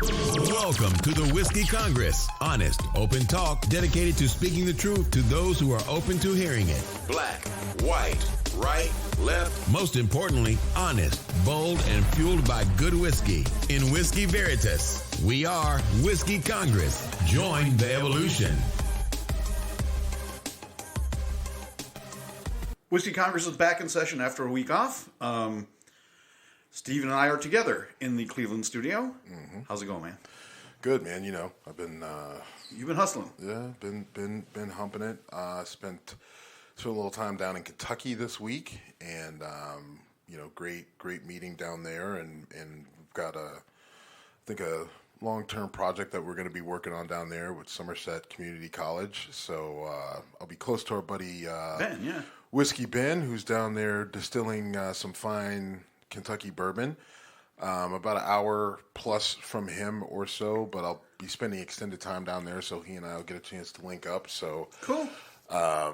Welcome to the Whiskey Congress. Honest, open talk dedicated to speaking the truth to those who are open to hearing it. Black, white, right, left. Most importantly, honest, bold, and fueled by good whiskey. In Whiskey Veritas, we are Whiskey Congress. Join the evolution. Whiskey Congress is back in session after a week off. Steve and I are together in the Cleveland studio. Mm-hmm. How's it going, man? Good, man. You know, I've been you've been hustling. Yeah, been humping it. Spent a little time down in Kentucky this week, and great meeting down there, and we've got a long-term project that we're going to be working on down there with Somerset Community College. So I'll be close to our buddy Ben, yeah. Whiskey Ben, who's down there distilling some fine Kentucky bourbon. About an hour plus from him or so, but I'll be spending extended time down there, so he and I will get a chance to link up. So cool. I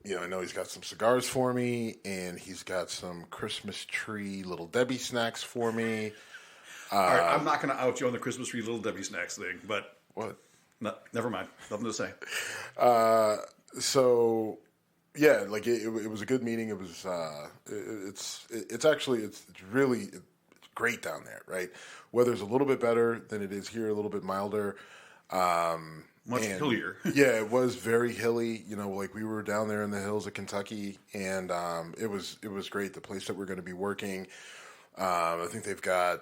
know he's got some cigars for me, and he's got some Christmas tree Little Debbie snacks for me. All right, I'm not going to out you on the Christmas tree Little Debbie snacks thing, but what? No, never mind. Nothing to say. So yeah, like it was a good meeting. It was it's really great down there, right? Weather's a little bit better than it is here, a little bit milder. Much hillier. Yeah, it was very hilly. You know, like we were down there in the hills of Kentucky, and it was great. The place that we're going to be working, I think they've got,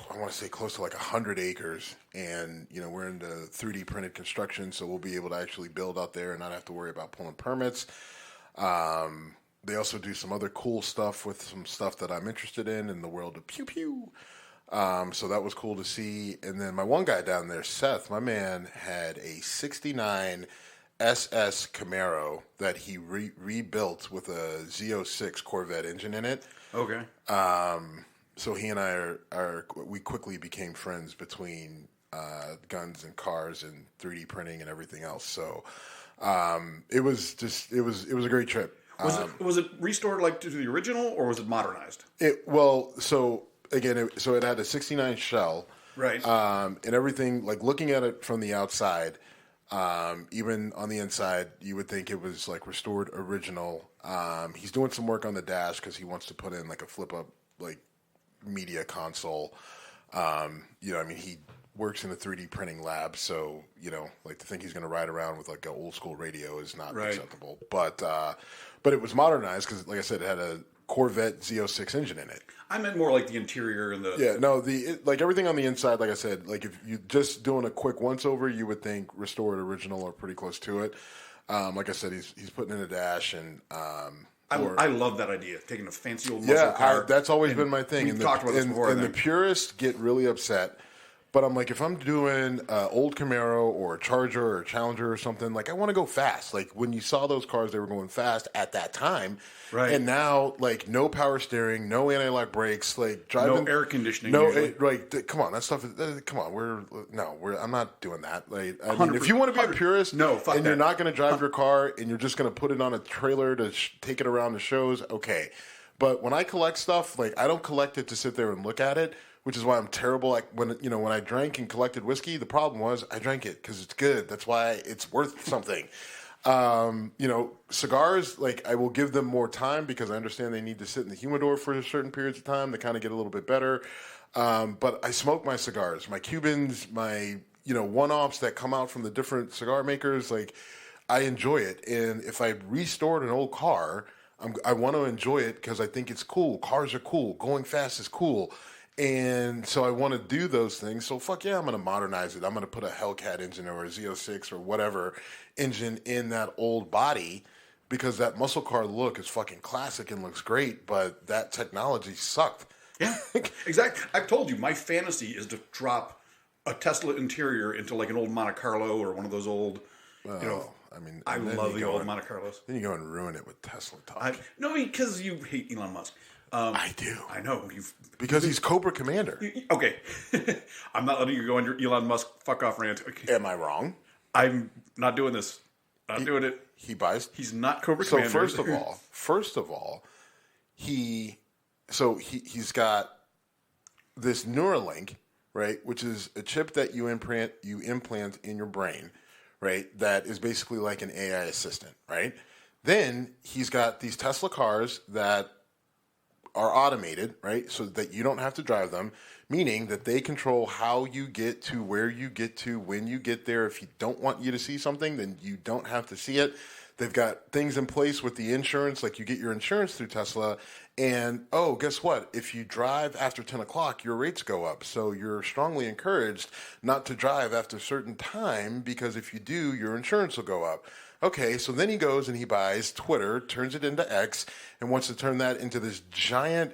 I want to say close to like 100 acres, and we're into 3D printed construction, so we'll be able to actually build out there and not have to worry about pulling permits. They also do some other cool stuff with some stuff that I'm interested in the world of pew pew. So that was cool to see. And then my one guy down there, Seth, my man, had a 69 SS Camaro that he rebuilt with a Z06 Corvette engine in it. Okay. So he and I we quickly became friends between guns and cars and 3D printing and everything else. So it was a great trip. Was it restored like to the original, or was it modernized? It had a 69 shell, right? And everything, like looking at it from the outside, even on the inside, you would think it was like restored original. He's doing some work on the dash because he wants to put in like a flip up like media console. He works in a 3D printing lab, so like to think he's going to ride around with like an old school radio is not acceptable. But it was modernized because, like I said, it had a Corvette Z06 engine in it. I meant more like the interior and the... Yeah, no, like everything on the inside, like I said, like if you just doing a quick once-over, you would think restored original or pretty close to it. Like I said, he's putting in a dash and... I love that idea, taking a fancy old muscle car. That's always been my thing. We've talked about this before. And the purists get really upset. But I'm like, if I'm doing an old Camaro or a Charger or a Challenger or something, like I want to go fast. Like when you saw those cars, they were going fast at that time. Right. And now, like no power steering, no anti-lock brakes, like driving, no air conditioning. Come on, that stuff is. Come on, I'm not doing that. Like, I mean, if you want to be a purist, you're not going to drive your car and you're just going to put it on a trailer to take it around the shows, okay. But when I collect stuff, like I don't collect it to sit there and look at it. Which is why I'm terrible. Like when I drank and collected whiskey, the problem was I drank it because it's good. That's why it's worth something. Cigars, like I will give them more time because I understand they need to sit in the humidor for certain periods of time to kind of get a little bit better. But I smoke my cigars, my Cubans, my one-offs that come out from the different cigar makers. Like I enjoy it, and if I restored an old car, I want to enjoy it because I think it's cool. Cars are cool. Going fast is cool. And so I want to do those things. So fuck yeah, I'm going to modernize it. I'm going to put a Hellcat engine or a Z06 or whatever engine in that old body because that muscle car look is fucking classic and looks great, but that technology sucked. Yeah, exactly. I've told you, my fantasy is to drop a Tesla interior into like an old Monte Carlo or one of those old, I love the old Monte Carlos. Then you go and ruin it with Tesla talk. No, because you hate Elon Musk. I do. I know. Because he's Cobra Commander. Okay. I'm not letting you go on your Elon Musk fuck off rant. Okay. Am I wrong? I'm not doing this. Not doing it. He's not Cobra Commander. So first of all, he's got this Neuralink, right? Which is a chip that you implant in your brain, right? That is basically like an AI assistant, right? Then he's got these Tesla cars that are automated, right? So that you don't have to drive them, meaning that they control how you get to where you get to, when you get there. If you don't want you to see something, then you don't have to see it. They've got things in place with the insurance, like you get your insurance through Tesla. And, oh, guess what? If you drive after 10 o'clock, your rates go up. So you're strongly encouraged not to drive after a certain time, because if you do, your insurance will go up. Okay, so then he goes and he buys Twitter, turns it into X, and wants to turn that into this giant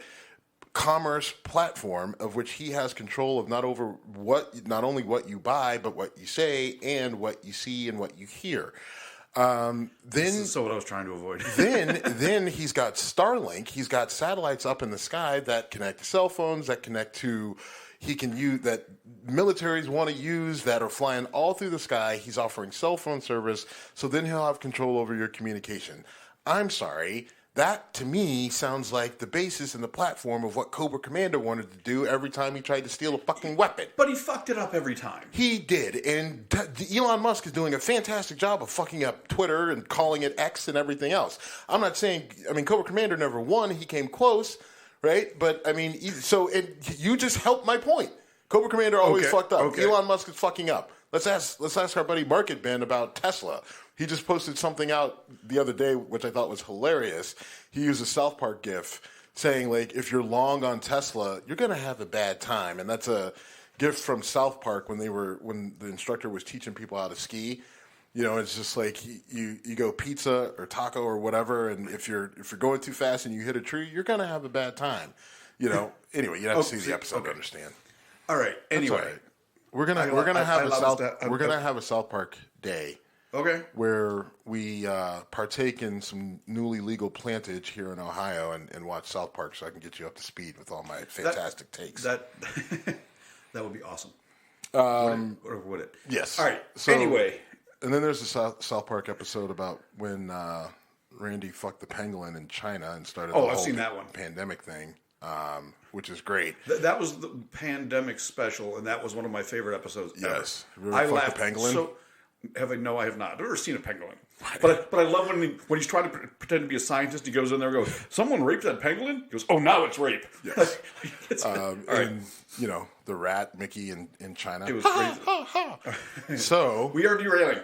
commerce platform of which he has control of not only what you buy, but what you say and what you see and what you hear. Then this is what I was trying to avoid. then he's got Starlink. He's got satellites up in the sky that connect to cell phones, that connect to he can use, that militaries want to use, that are flying all through the sky. He's offering cell phone service, so then he'll have control over your communication. I'm sorry. That, to me, sounds like the basis and the platform of what Cobra Commander wanted to do every time he tried to steal a fucking weapon. But he fucked it up every time. He did. And Elon Musk is doing a fantastic job of fucking up Twitter and calling it X and everything else. I'm not saying, Cobra Commander never won. He came close, right? But, you just helped my point. Cobra Commander always fucked up. Okay. Elon Musk is fucking up. Let's ask our buddy Market Ben about Tesla. He just posted something out the other day, which I thought was hilarious. He used a South Park gif saying, like, if you're long on Tesla, you're going to have a bad time. And that's a gif from South Park when the instructor was teaching people how to ski. You know, it's just like you go pizza or taco or whatever, and if you're going too fast and you hit a tree, you're going to have a bad time. You know. Anyway, you have to see the episode to understand. All right. Anyway, all right. We're gonna have a South Park day. Okay. Where we partake in some newly legal plantage here in Ohio and watch South Park, so I can get you up to speed with all my fantastic takes. That would be awesome. Or would it? Yes. All right. So, anyway. And then there's a South Park episode about when Randy fucked the pangolin in China and started the whole pandemic thing, which is great. That was the pandemic special, and that was one of my favorite episodes yes. ever. I laughed the pangolin? No, I have not. I've never seen a pengolin. But I love when he's trying to pretend to be a scientist. He goes in there and goes, "Someone raped that pangolin?" He goes, "Oh, now it's rape." Yes. All right. And, the rat, Mickey, in China. It was crazy. So we are derailing.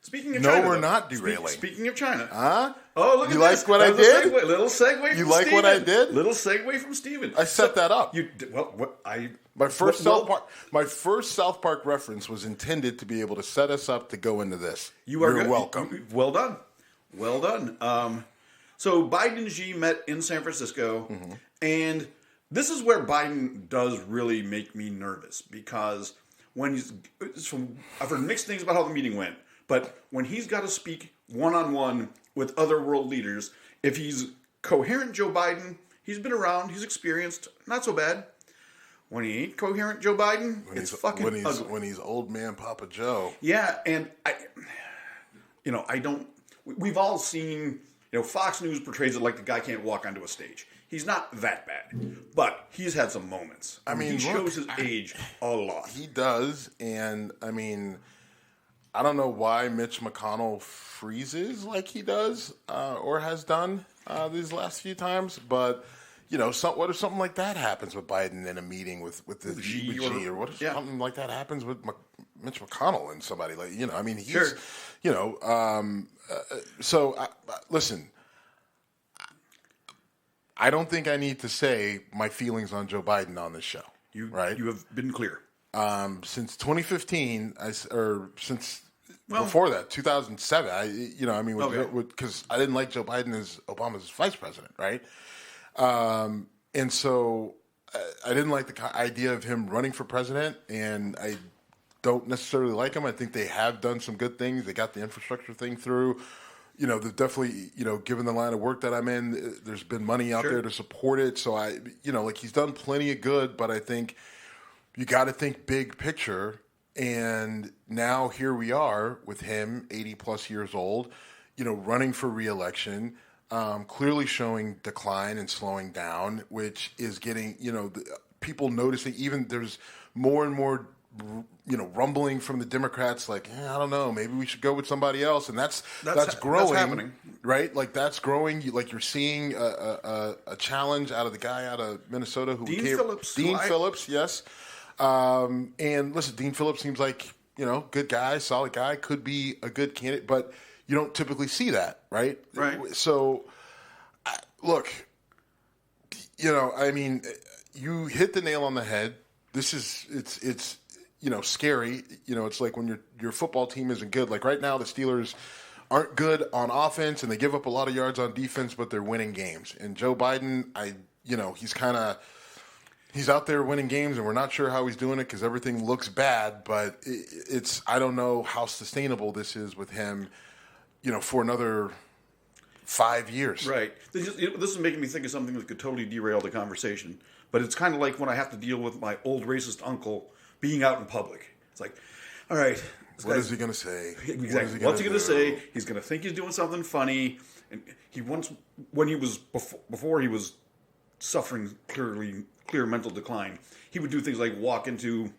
Speaking of China. No, we're not derailing. Speaking of China. Huh? Oh, look at this. Like what I did? Little segue from You like Steven. what I did? Little segue from Steven. I set that up. You did, My first South Park reference was intended to be able to set us up to go into this. You're welcome. Well done. Well done. So Biden and Xi met in San Francisco, and this is where Biden does really make me nervous because I've heard mixed things about how the meeting went, but when he's got to speak one-on-one with other world leaders, if he's coherent Joe Biden, he's been around, he's experienced, not so bad. When he ain't coherent Joe Biden, it's fucking ugly. When he's old man Papa Joe. Yeah, and we've all seen, Fox News portrays it like the guy can't walk onto a stage. He's not that bad, but he's had some moments. He shows his age a lot. He does, and I don't know why Mitch McConnell freezes like he does or has done these last few times, but what if something like that happens with Biden in a meeting with Xi, or what if something like that happens with Mitch McConnell and somebody like he's sure. Listen. I don't think I need to say my feelings on Joe Biden on this show. Right? You have been clear. Since 2015, before that, 2007, because I didn't like Joe Biden as Obama's vice president, right? And so I didn't like the idea of him running for president, and I don't necessarily like him. I think they have done some good things. They got the infrastructure thing through. They've definitely, given the line of work that I'm in, there's been money out there to support it. So he's done plenty of good, but I think you got to think big picture. And now here we are with him, 80 plus years old, running for re-election, clearly showing decline and slowing down, which is getting, people noticing. Even there's more and more, rumbling from the Democrats, like, I don't know, maybe we should go with somebody else, and that's growing, that's happening, right? Like that's growing. You're seeing a challenge out of the guy out of Minnesota who Dean Phillips. Phillips, yes. And listen, Dean Phillips seems like good guy, solid guy, could be a good candidate, but you don't typically see that, right? Right. So, look, you hit the nail on the head. This is it's scary. It's like when your football team isn't good. Like right now, the Steelers aren't good on offense and they give up a lot of yards on defense, but they're winning games. And Joe Biden, he's out there winning games, and we're not sure how he's doing it because everything looks bad. But I don't know how sustainable this is with him, for another 5 years. Right. This is making me think of something that could totally derail the conversation. But it's kind of like when I have to deal with my old racist uncle being out in public. It's like, all right. What is he going to say? Exactly. What's he going to say? He's going to think he's doing something funny. And before he was suffering clear mental decline, he would do things like walk into,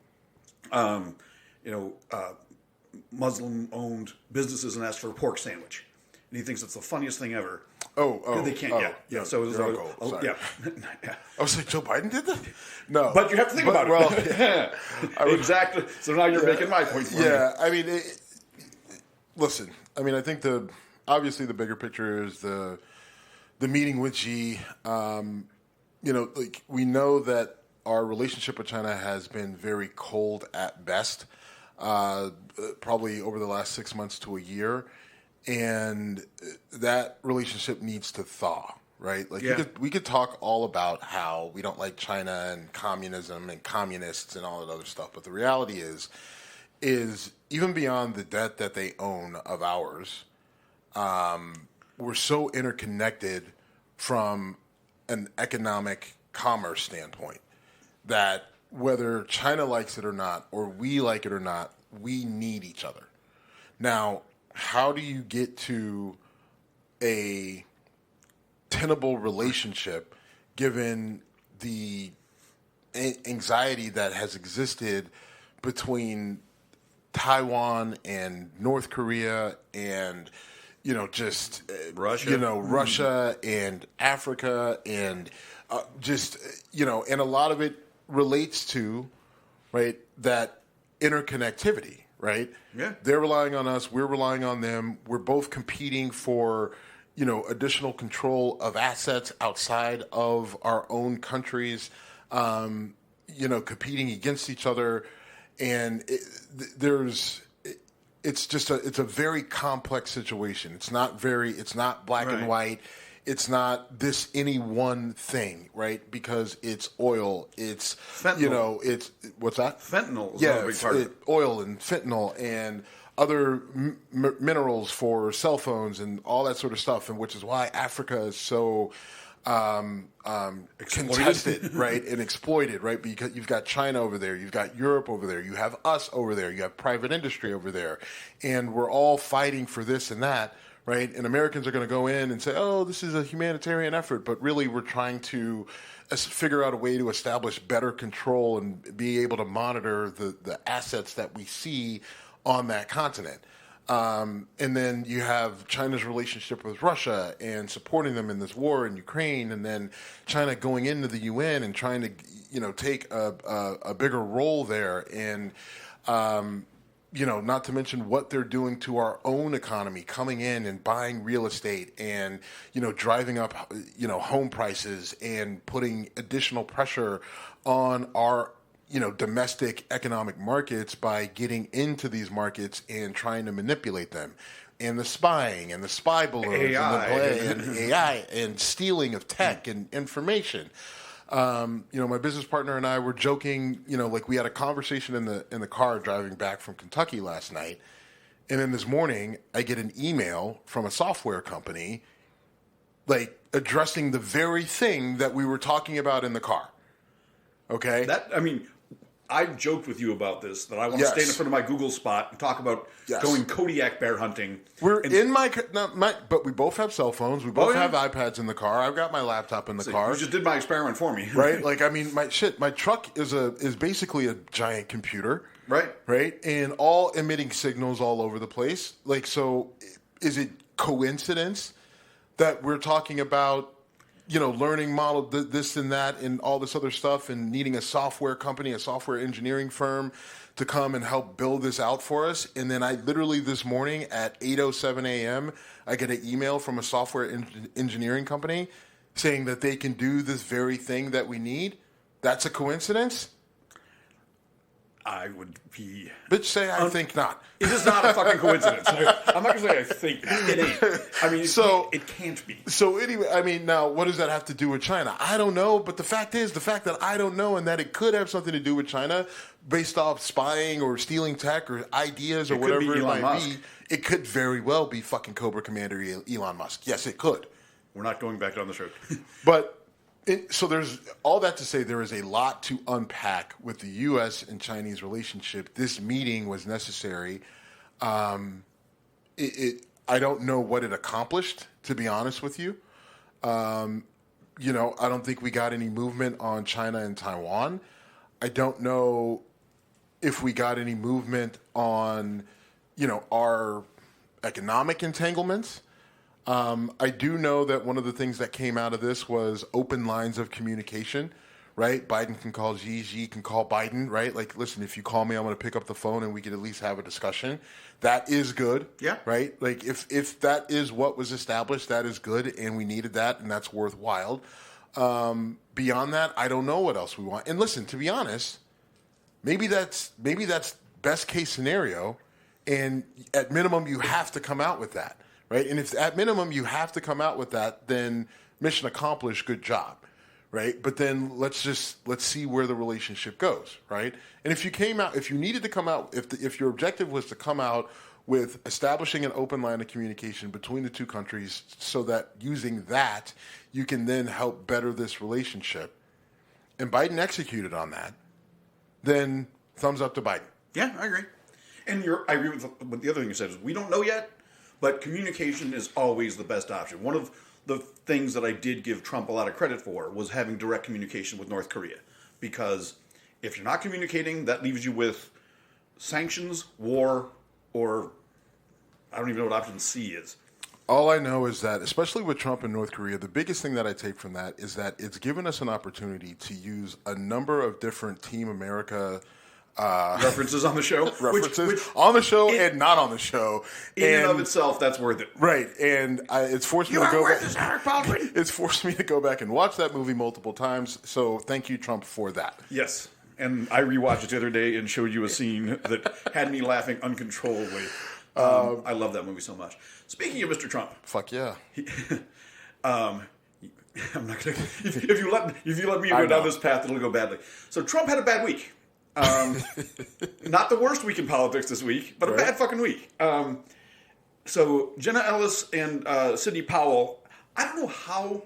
Muslim-owned businesses and ask for a pork sandwich. And he thinks it's the funniest thing ever. They can't. Yeah. So it was yeah. I was like, Joe Biden did that? No, but you have to think about it. Exactly. So now you're making my point. I mean, listen. I mean, I think obviously the bigger picture is the meeting with Xi. Like we know that our relationship with China has been very cold at best, probably over the last 6 months to a year. And that relationship needs to thaw, right? Like we could talk all about how we don't like China and communism and communists and all that other stuff, but the reality is even beyond the debt that they own of ours, we're so interconnected from an economic commerce standpoint that whether China likes it or not, or we like it or not, we need each other. Now, how do you get to a tenable relationship given the anxiety that has existed between Taiwan and North Korea and Russia and Africa and and a lot of it relates to that interconnectivity. Right? Yeah. They're relying on us. We're relying on them. We're both competing for, additional control of assets outside of our own countries, competing against each other. And it's a very complex situation. It's not black and white. It's not any one thing, right? Because it's oil, it's fentanyl. It's what's that? Fentanyl is a big part of it. Oil and fentanyl and other minerals for cell phones and all that sort of stuff, and which is why Africa is so contested, right, and exploited, right? Because you've got China over there, you've got Europe over there, you have us over there, you have private industry over there, and we're all fighting for this and that. Right, and Americans are going to go in and say, "Oh, this is a humanitarian effort," but really, we're trying to figure out a way to establish better control and be able to monitor the assets that we see on that continent. And then you have China's relationship with Russia and supporting them in this war in Ukraine, and then China going into the UN and trying to, take a bigger role there and. Not to mention what they're doing to our own economy, coming in and buying real estate and, driving up, home prices and putting additional pressure on our, domestic economic markets by getting into these markets and trying to manipulate them. And the spying and the spy balloons and AI and stealing of tech and information. My business partner and I were joking, like we had a conversation in the car driving back from Kentucky last night. And then this morning I get an email from a software company, like addressing the very thing that we were talking about in the car. Okay. I've joked with you about this, that I want to Yes. stand in front of my Google spot and talk about Yes. going Kodiak bear hunting. But we both have cell phones. We both have iPads in the car. I've got my laptop in the car. You just did my experiment for me. Right? Like, I mean, my truck is basically a giant computer. Right? And all emitting signals all over the place. Like, so is it coincidence that we're talking about, learning model, this and that, and all this other stuff, and needing a software company, a software engineering firm to come and help build this out for us? And then I literally this morning at 8:07 a.m., I get an email from a software engineering company saying that they can do this very thing that we need. That's a coincidence? I would be... Bitch, say I think not. It is not a fucking coincidence. I'm not going to say I think not. It ain't. I mean, it can't be. So anyway, I mean, now, what does that have to do with China? I don't know, but the fact that I don't know and that it could have something to do with China based off spying or stealing tech or ideas or whatever it might be, it could very well be fucking Cobra Commander Elon Musk. Yes, it could. We're not going back down this road. But... So there's all that to say there is a lot to unpack with the U.S. and Chinese relationship. This meeting was necessary. I don't know what it accomplished, to be honest with you. I don't think we got any movement on China and Taiwan. I don't know if we got any movement on, our economic entanglements. I do know that one of the things that came out of this was open lines of communication, right? Biden can call Xi, Xi can call Biden, right? Like, listen, if you call me, I'm going to pick up the phone and we could at least have a discussion. That is good, yeah. Right? Like, if that is what was established, that is good, and we needed that, and that's worthwhile. Beyond that, I don't know what else we want. And listen, to be honest, maybe that's best case scenario, and at minimum, you have to come out with that. Right? And if at minimum you have to come out with that, then mission accomplished, good job, right? But then let's see where the relationship goes, right? And if you needed to come out, if your objective was to come out with establishing an open line of communication between the two countries so that using that, you can then help better this relationship, and Biden executed on that, then thumbs up to Biden. Yeah, I agree. And I agree with the other thing you said is we don't know yet. But communication is always the best option. One of the things that I did give Trump a lot of credit for was having direct communication with North Korea. Because if you're not communicating, that leaves you with sanctions, war, or I don't even know what option C is. All I know is that, especially with Trump and North Korea, the biggest thing that I take from that is that it's given us an opportunity to use a number of different Team America references on the show. Which on the show and not on the show. In and of itself, that's worth it. Right. And it's forced me to go back. It's forced me to go back and watch that movie multiple times. So thank you, Trump, for that. Yes. And I rewatched it the other day and showed you a scene that had me laughing uncontrollably. I love that movie so much. Speaking of Mr. Trump. Fuck yeah. I'm not gonna. If you let me go down this path, it'll go badly. So Trump had a bad week. Not the worst week in politics this week, but a bad fucking week. So Jenna Ellis and Sidney Powell, I don't know how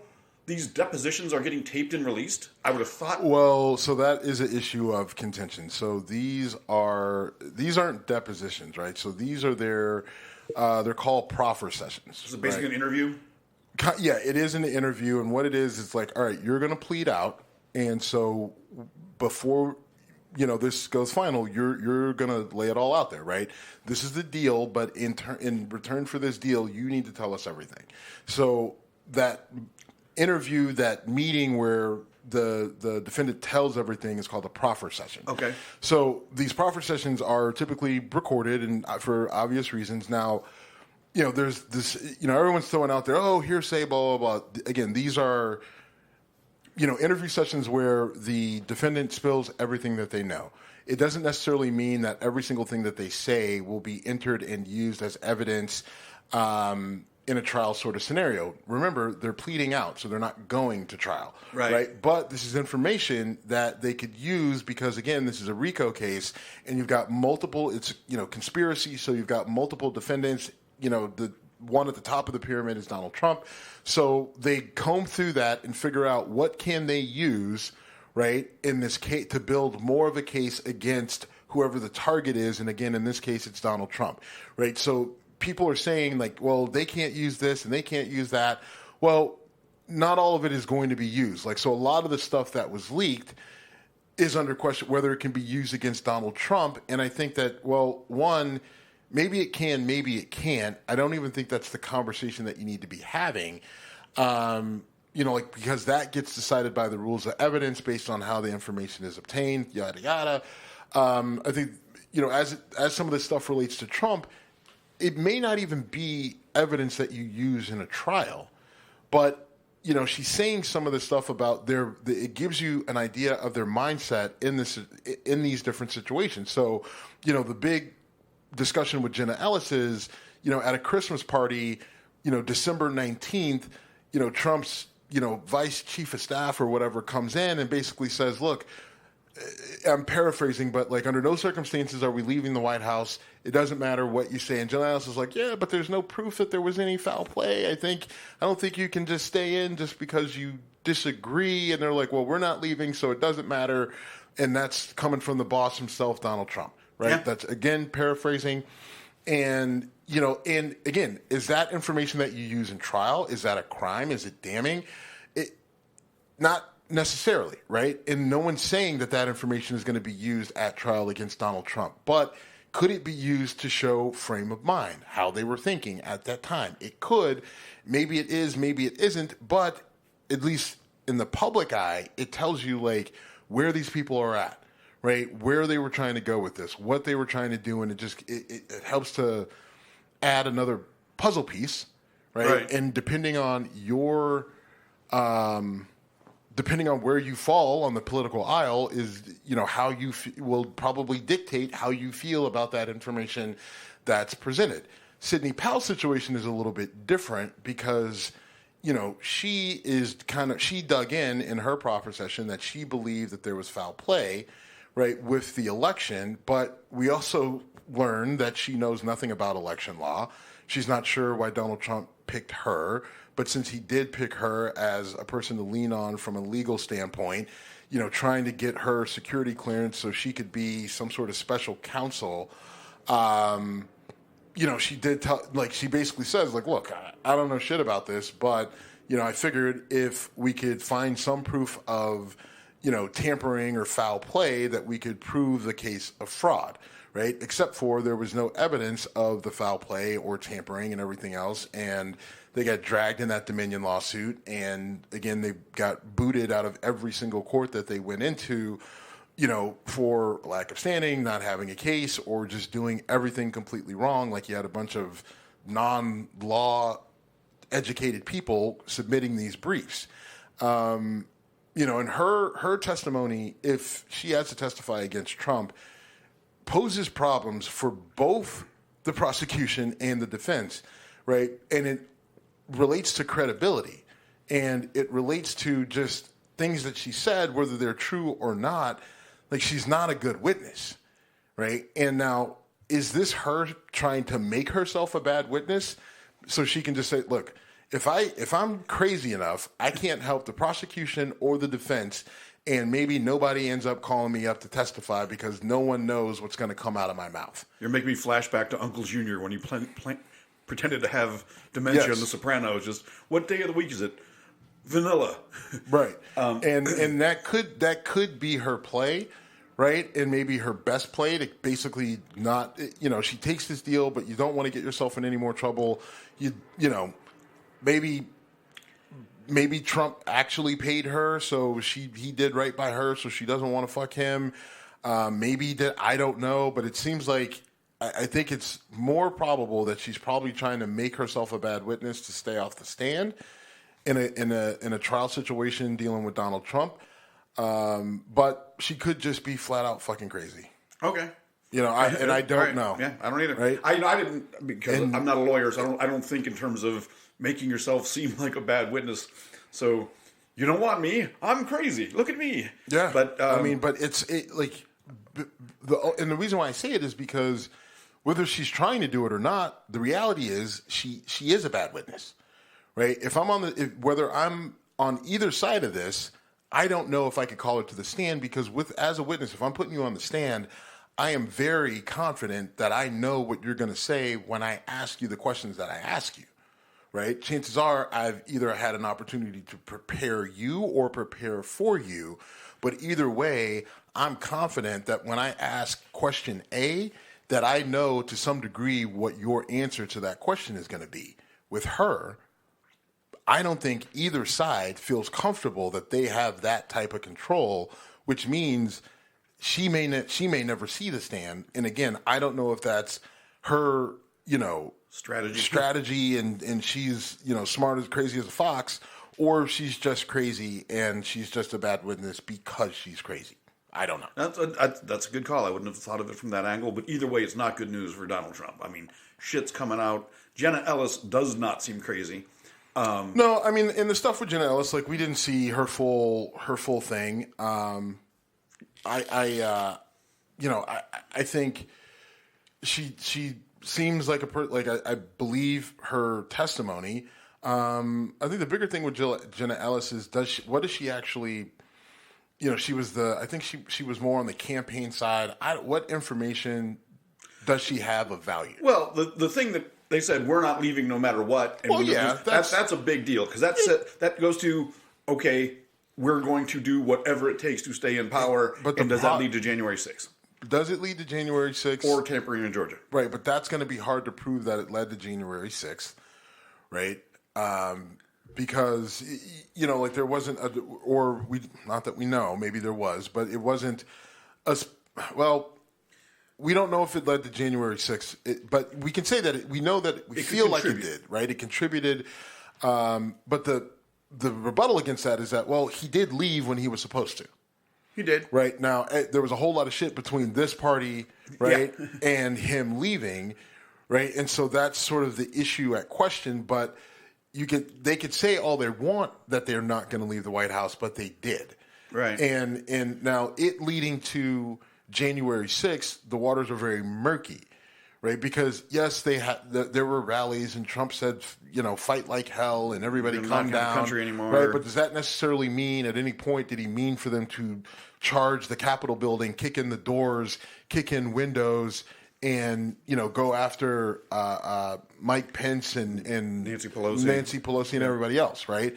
these depositions are getting taped and released. I would have thought. Well, so that is an issue of contention. So these aren't depositions, right? So these are they're called proffer sessions. Is it basically an interview? Yeah, it is an interview, and what it is, it's like, all right, you're going to plead out, and so before this goes final, you're going to lay it all out there, right? This is the deal, but in return for this deal, you need to tell us everything. So that interview, that meeting where the defendant tells everything is called a proffer session. Okay. So these proffer sessions are typically recorded, and for obvious reasons. Now, there's this, everyone's throwing out there, oh, hearsay, blah, blah, blah. Again, these are interview sessions where the defendant spills everything that they know. It doesn't necessarily mean that every single thing that they say will be entered and used as evidence in a trial sort of scenario. Remember, they're pleading out, so they're not going to trial. Right? But this is information that they could use because, again, this is a RICO case, and you've got multiple, it's, conspiracy, so you've got multiple defendants. The one at the top of the pyramid is Donald Trump. So they comb through that and figure out what can they use, right, in this case, to build more of a case against whoever the target is. And again, in this case, it's Donald Trump, right? So people are saying, like, well, they can't use this and they can't use that. Well, not all of it is going to be used. Like, so a lot of the stuff that was leaked is under question whether it can be used against Donald Trump. And I think that, well, one, maybe it can, maybe it can't. I don't even think that's the conversation that you need to be having. Like, because that gets decided by the rules of evidence based on how the information is obtained, yada, yada. I think, as some of this stuff relates to Trump, it may not even be evidence that you use in a trial, but she's saying some of the stuff about it gives you an idea of their mindset in these different situations. So, the big discussion with Jenna Ellis is, at a Christmas party, December 19th, Trump's, vice chief of staff or whatever comes in and basically says, look, I'm paraphrasing, but like under no circumstances are we leaving the White House. It doesn't matter what you say. And Jenna Ellis is like, yeah, but there's no proof that there was any foul play. I don't think you can just stay in just because you disagree. And they're like, well, we're not leaving, so it doesn't matter. And that's coming from the boss himself, Donald Trump, right? Yeah. That's, again, paraphrasing. And, and again, is that information that you use in trial? Is that a crime? Is it damning? Not necessarily, right? And no one's saying that information is going to be used at trial against Donald Trump. But could it be used to show frame of mind, how they were thinking at that time? It could. Maybe it is, maybe it isn't. But at least in the public eye, it tells you, like, where these people are at, right? Where they were trying to go with this, what they were trying to do. And it helps to add another puzzle piece, right? And depending on your... depending on where you fall on the political aisle is, how you will probably dictate how you feel about that information that's presented. Sidney Powell's situation is a little bit different because, she dug in her proffer session that she believed that there was foul play, right, with the election. But we also learned that she knows nothing about election law. She's not sure why Donald Trump picked her. But since he did pick her as a person to lean on from a legal standpoint, trying to get her security clearance so she could be some sort of special counsel, she did she basically says, like, look, I don't know shit about this, but, I figured if we could find some proof of, tampering or foul play that we could prove the case of fraud, right? Except for there was no evidence of the foul play or tampering and everything else. And they got dragged in that Dominion lawsuit, and again, they got booted out of every single court that they went into, for lack of standing, not having a case, or just doing everything completely wrong. Like, you had a bunch of non-law educated people submitting these briefs. And her testimony, if she has to testify against Trump, poses problems for both the prosecution and the defense, right? And it relates to credibility, and it relates to just things that she said, whether they're true or not. Like, she's not a good witness, right? And now, is this her trying to make herself a bad witness so she can just say, look, if I'm crazy enough, I can't help the prosecution or the defense, and maybe nobody ends up calling me up to testify because no one knows what's going to come out of my mouth. You're making me flash back to Uncle Junior when you pretended to have dementia in The Sopranos. Just, what day of the week is it? Vanilla. Right. And that could be her play, right? And maybe her best play to basically not, she takes this deal, but you don't want to get yourself in any more trouble. Maybe Trump actually paid her, so he did right by her, so she doesn't want to fuck him. Maybe that, I don't know, but it seems like I think it's more probable that she's probably trying to make herself a bad witness to stay off the stand in a trial situation dealing with Donald Trump. But she could just be flat out fucking crazy. Okay. I don't know. Yeah, I don't either. Right? I didn't, because I'm not a lawyer, so I don't think in terms of making yourself seem like a bad witness. So, you don't want me? I'm crazy. Look at me. Yeah. But but and the reason why I say it is because whether she's trying to do it or not, the reality is she is a bad witness, right? If I'm whether I'm on either side of this, I don't know if I could call her to the stand because as a witness, if I'm putting you on the stand, I am very confident that I know what you're going to say when I ask you the questions that I ask you, right? Chances are I've either had an opportunity to prepare you or prepare for you, but either way, I'm confident that when I ask question A, that I know to some degree what your answer to that question is going to be. With her, I don't think either side feels comfortable that they have that type of control, which means she may never see the stand. And again, I don't know if that's her, strategy and she's, smart as crazy as a fox, or if she's just crazy and she's just a bad witness because she's crazy. I don't know. That's a good call. I wouldn't have thought of it from that angle, but either way, it's not good news for Donald Trump. I mean, shit's coming out. Jenna Ellis does not seem crazy. No, I mean, in the stuff with Jenna Ellis, like we didn't see her full thing. I think she seems like I believe her testimony. I think the bigger thing with Jenna Ellis is what does she actually? She was she was more on the campaign side. What information does she have of value? Well, the thing that they said, we're not leaving no matter what. And that's a big deal because that goes to, okay, we're going to do whatever it takes to stay in power. And does that lead to January 6th? Does it lead to January 6th? Or tampering in Georgia? Right, but that's going to be hard to prove that it led to January 6th, right? Because, like there wasn't, not that we know, maybe there was, but it wasn't, we don't know if it led to January 6th, but we can say that we know that we feel like it did, right? It contributed, but the rebuttal against that is that, he did leave when he was supposed to. He did. Right. Now, there was a whole lot of shit between this party, right, and him leaving, right? And so that's sort of the issue at question, but they could say all they want that they're not going to leave the White House, but they did. Right. And now it leading to January 6th, the waters are very murky, right? Because yes, there were rallies and Trump said, fight like hell and everybody calm down. Country anymore. Right. But does that necessarily mean at any point did he mean for them to charge the Capitol building, kick in the doors, kick in windows, and go after Mike Pence and Nancy Pelosi and everybody else, right?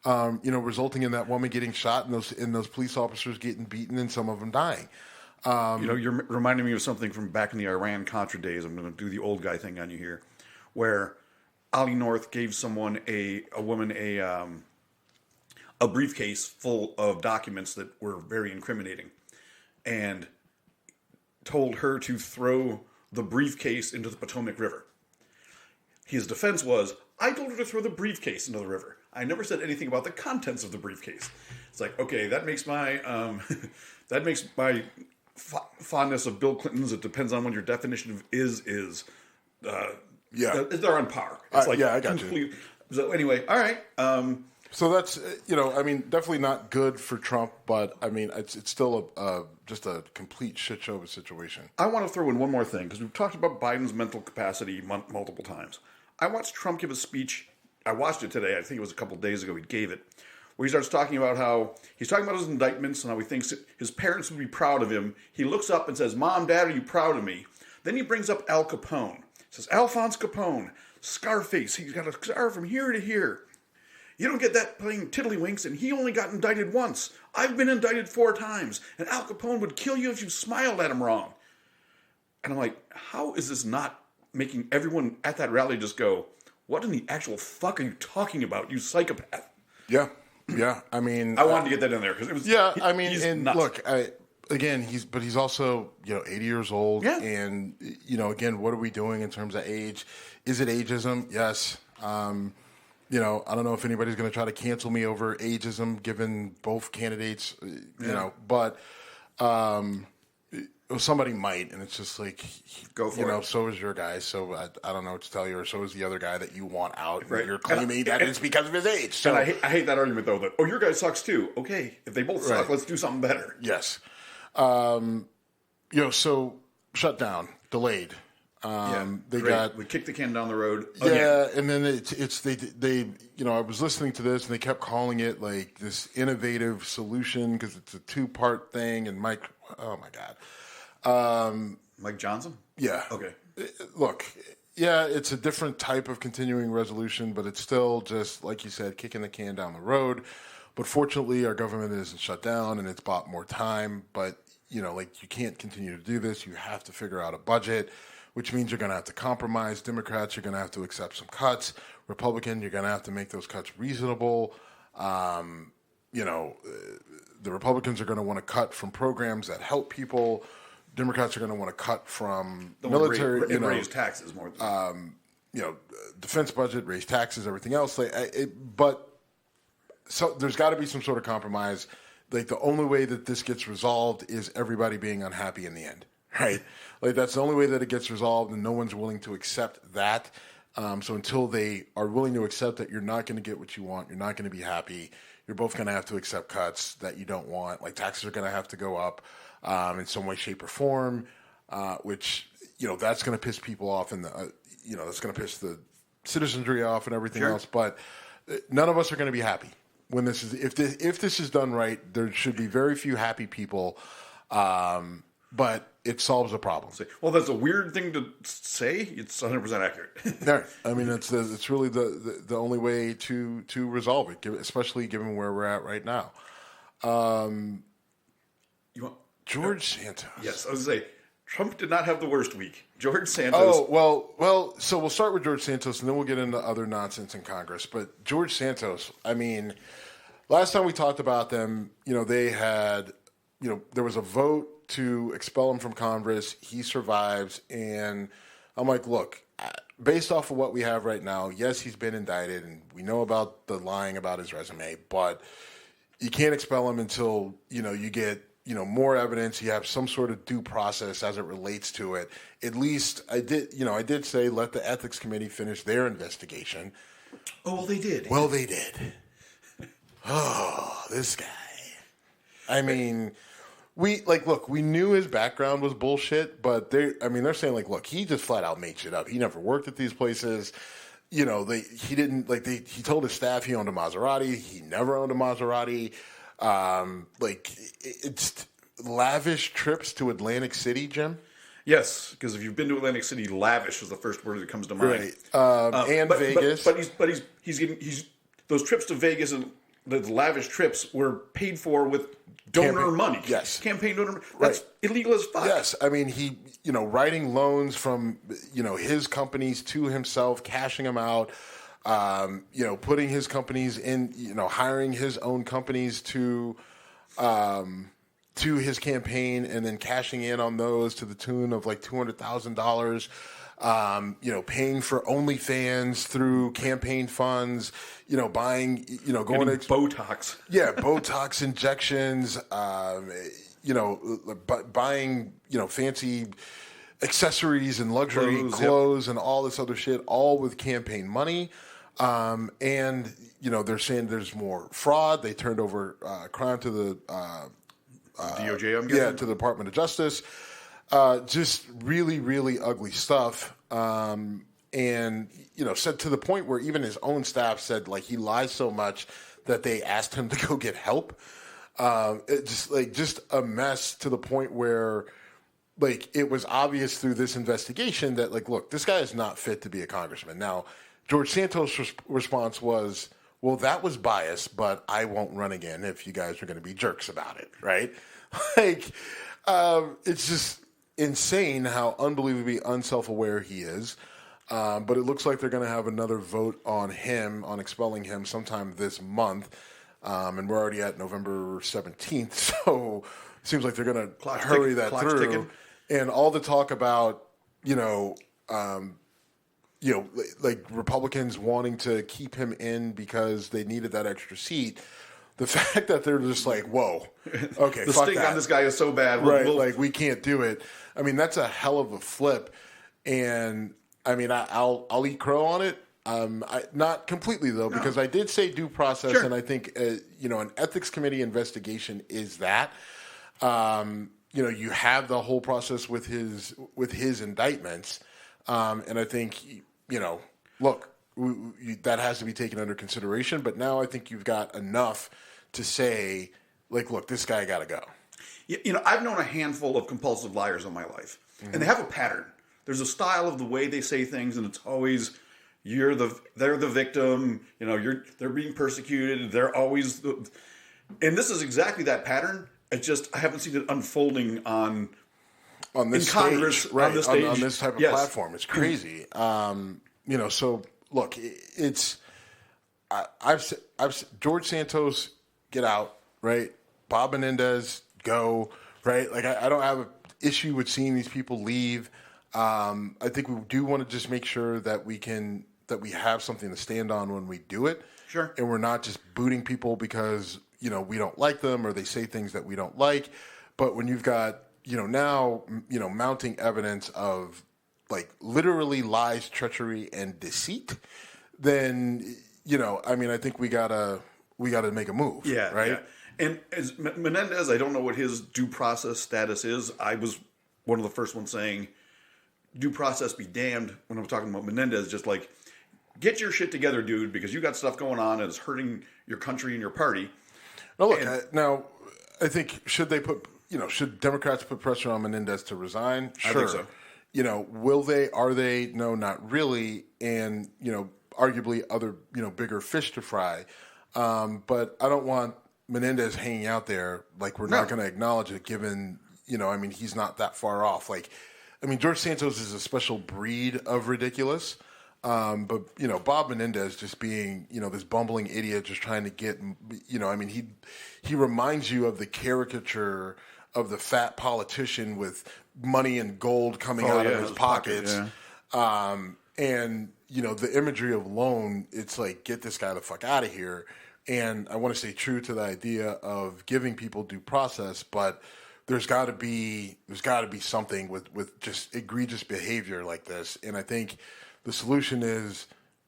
Resulting in that woman getting shot and those police officers getting beaten and some of them dying. You're reminding me of something from back in the Iran-Contra days. I'm going to do the old guy thing on you here, where Ollie North gave a woman a briefcase full of documents that were very incriminating, and told her to throw the briefcase into the Potomac River. His defense was, I told her to throw the briefcase into the river. I never said anything about the contents of the briefcase. It's like, okay, that makes my fondness of Bill Clinton's, it depends on what your definition of is. They're on par. It's I got you. So anyway, all right. So that's, definitely not good for Trump, but it's still just a complete shit show of a situation. I want to throw in one more thing because we've talked about Biden's mental capacity multiple times. I watched Trump give a speech. I watched it today. I think it was a couple of days ago he gave it, where he starts talking about how he's talking about his indictments and how he thinks his parents would be proud of him. He looks up and says, Mom, Dad, are you proud of me? Then he brings up Al Capone. He says, Alphonse Capone, Scarface. He's got a scar from here to here. You don't get that playing tiddlywinks, and he only got indicted once. I've been indicted 4 times, and Al Capone would kill you if you smiled at him wrong. And I'm like, how is this not making everyone at that rally just go, what in the actual fuck are you talking about, you psychopath? Yeah. I wanted to get that in there because it was. Yeah, look, he's also 80 years old, and again, what are we doing in terms of age? Is it ageism? Yes. I don't know if anybody's going to try to cancel me over ageism, given both candidates. But somebody might, and it's just like, go for it. So is your guy. So I don't know what to tell you, or so is the other guy that you want out. Right. And you're claiming that it's because of his age. So and I hate that argument though. That your guy sucks too. Okay, if they both suck, let's do something better. Yes. So shutdown delayed. We kicked the can down the road. Yeah, and then they I was listening to this and they kept calling it like this innovative solution because it's a 2-part thing. And Mike, oh my God, Mike Johnson. Yeah. Okay. Look, yeah, it's a different type of continuing resolution, but it's still just like you said, kicking the can down the road. But fortunately, our government isn't shut down and it's bought more time. But you can't continue to do this. You have to figure out a budget, which means you're going to have to compromise. Democrats, you're going to have to accept some cuts. Republican, you're going to have to make those cuts reasonable. The Republicans are going to want to cut from programs that help people. Democrats are going to want to cut from military, raise taxes more. Defense budget, raise taxes, everything else. So there's got to be some sort of compromise. Like the only way that this gets resolved is everybody being unhappy in the end, right? Like that's the only way that it gets resolved, and no one's willing to accept that. So until they are willing to accept that you're not going to get what you want, you're not going to be happy, you're both going to have to accept cuts that you don't want. Like taxes are going to have to go up in some way, shape, or form, which that's going to piss people off, and that's going to piss the citizenry off and everything else. But none of us are going to be happy when this is if this is done right. There should be very few happy people, but it solves a problem. Well, that's a weird thing to say. It's 100% accurate. Right. I mean, it's really the only way to resolve it, especially given where we're at right now. George Santos. Yes, I was going to say, Trump did not have the worst week. George Santos. Oh, well, so we'll start with George Santos, and then we'll get into other nonsense in Congress. But George Santos, I mean, last time we talked about them, they had, there was a vote to expel him from Congress. He survives, and I'm like, look, based off of what we have right now, yes, he's been indicted, and we know about the lying about his resume, but you can't expel him until, you get more evidence, you have some sort of due process as it relates to it. At least I did say let the ethics committee finish their investigation. Oh, well, they did. Oh, this guy. I mean, we knew his background was bullshit, but they're saying look, he just flat out made shit up. He never worked at these places. He told his staff he owned a Maserati. He never owned a Maserati. It's lavish trips to Atlantic City, Jim. Yes, because if you've been to Atlantic City, lavish is the first word that comes to mind. Right. And Vegas. But he's those trips to Vegas and the lavish trips were paid for with donor money. Yes. Campaign donor. That's illegal as fuck. Yes. I mean, he, writing loans from, his companies to himself, cashing them out. Putting his companies in, hiring his own companies to his campaign and then cashing in on those to the tune of like $200,000. Paying for OnlyFans through campaign funds. Buying, going to Botox. Yeah, Botox injections. Buying, fancy accessories and luxury clothes and all this other shit, all with campaign money. And they're saying there's more fraud. They turned over crime to the DOJ, I'm guessing? Yeah, to the Department of Justice. Just really, really ugly stuff. And said to the point where even his own staff said he lies so much that they asked him to go get help. Just a mess to the point where it was obvious through this investigation that look, this guy is not fit to be a congressman. Now, George Santos' response was, well, that was biased, but I won't run again if you guys are going to be jerks about it, right? It's just insane how unbelievably unself-aware he is. But it looks like they're going to have another vote on expelling him sometime this month. And we're already at November 17th, so it seems like they're going to hurry that through. Ticking. And all the talk about, Republicans wanting to keep him in because they needed that extra seat. The fact that they're just whoa, okay, the fuck stink that. on this guy is so bad. We can't do it. I mean, that's a hell of a flip. And I mean, I'll eat crow on it. Not completely though, because I did say due process, and I think an ethics committee investigation is that. You have the whole process with his indictments. And I think, look, that has to be taken under consideration. But now I think you've got enough to say, like, look, this guy got to go. I've known a handful of compulsive liars in my life, and they have a pattern. There's a style of the way they say things, and it's always they're the victim. They're being persecuted. They're always and this is exactly that pattern. It's just I haven't seen it unfolding on this in stage, Congress, right? On this stage, on this type of platform. It's crazy. So look, it's I've George Santos, get out, right? Bob Menendez, go, right? Like I don't have an issue with seeing these people leave. I think we do want to just make sure that we have something to stand on when we do it. Sure. And we're not just booting people because, we don't like them or they say things that we don't like. But when you've got, now, mounting evidence of like literally lies, treachery, and deceit, then, I think we gotta make a move. Yeah. Right. Yeah. And as Menendez, I don't know what his due process status is. I was one of the first ones saying, due process be damned when I'm talking about Menendez, just like, get your shit together, dude, because you got stuff going on and it's hurting your country and your party. Now, look, I think should Democrats put pressure on Menendez to resign? Sure. I think so. Will they? Are they? No, not really. And, arguably other, bigger fish to fry. But I don't want Menendez hanging out there like we're not going to acknowledge it given, he's not that far off. George Santos is a special breed of ridiculous. But Bob Menendez just being, this bumbling idiot just trying to get, he reminds you of the caricature of the fat politician with money and gold coming out of his pockets. And, the imagery of loan, it's like, get this guy the fuck out of here. And I want to stay true to the idea of giving people due process, but there's got to be something with just egregious behavior like this. And I think the solution is,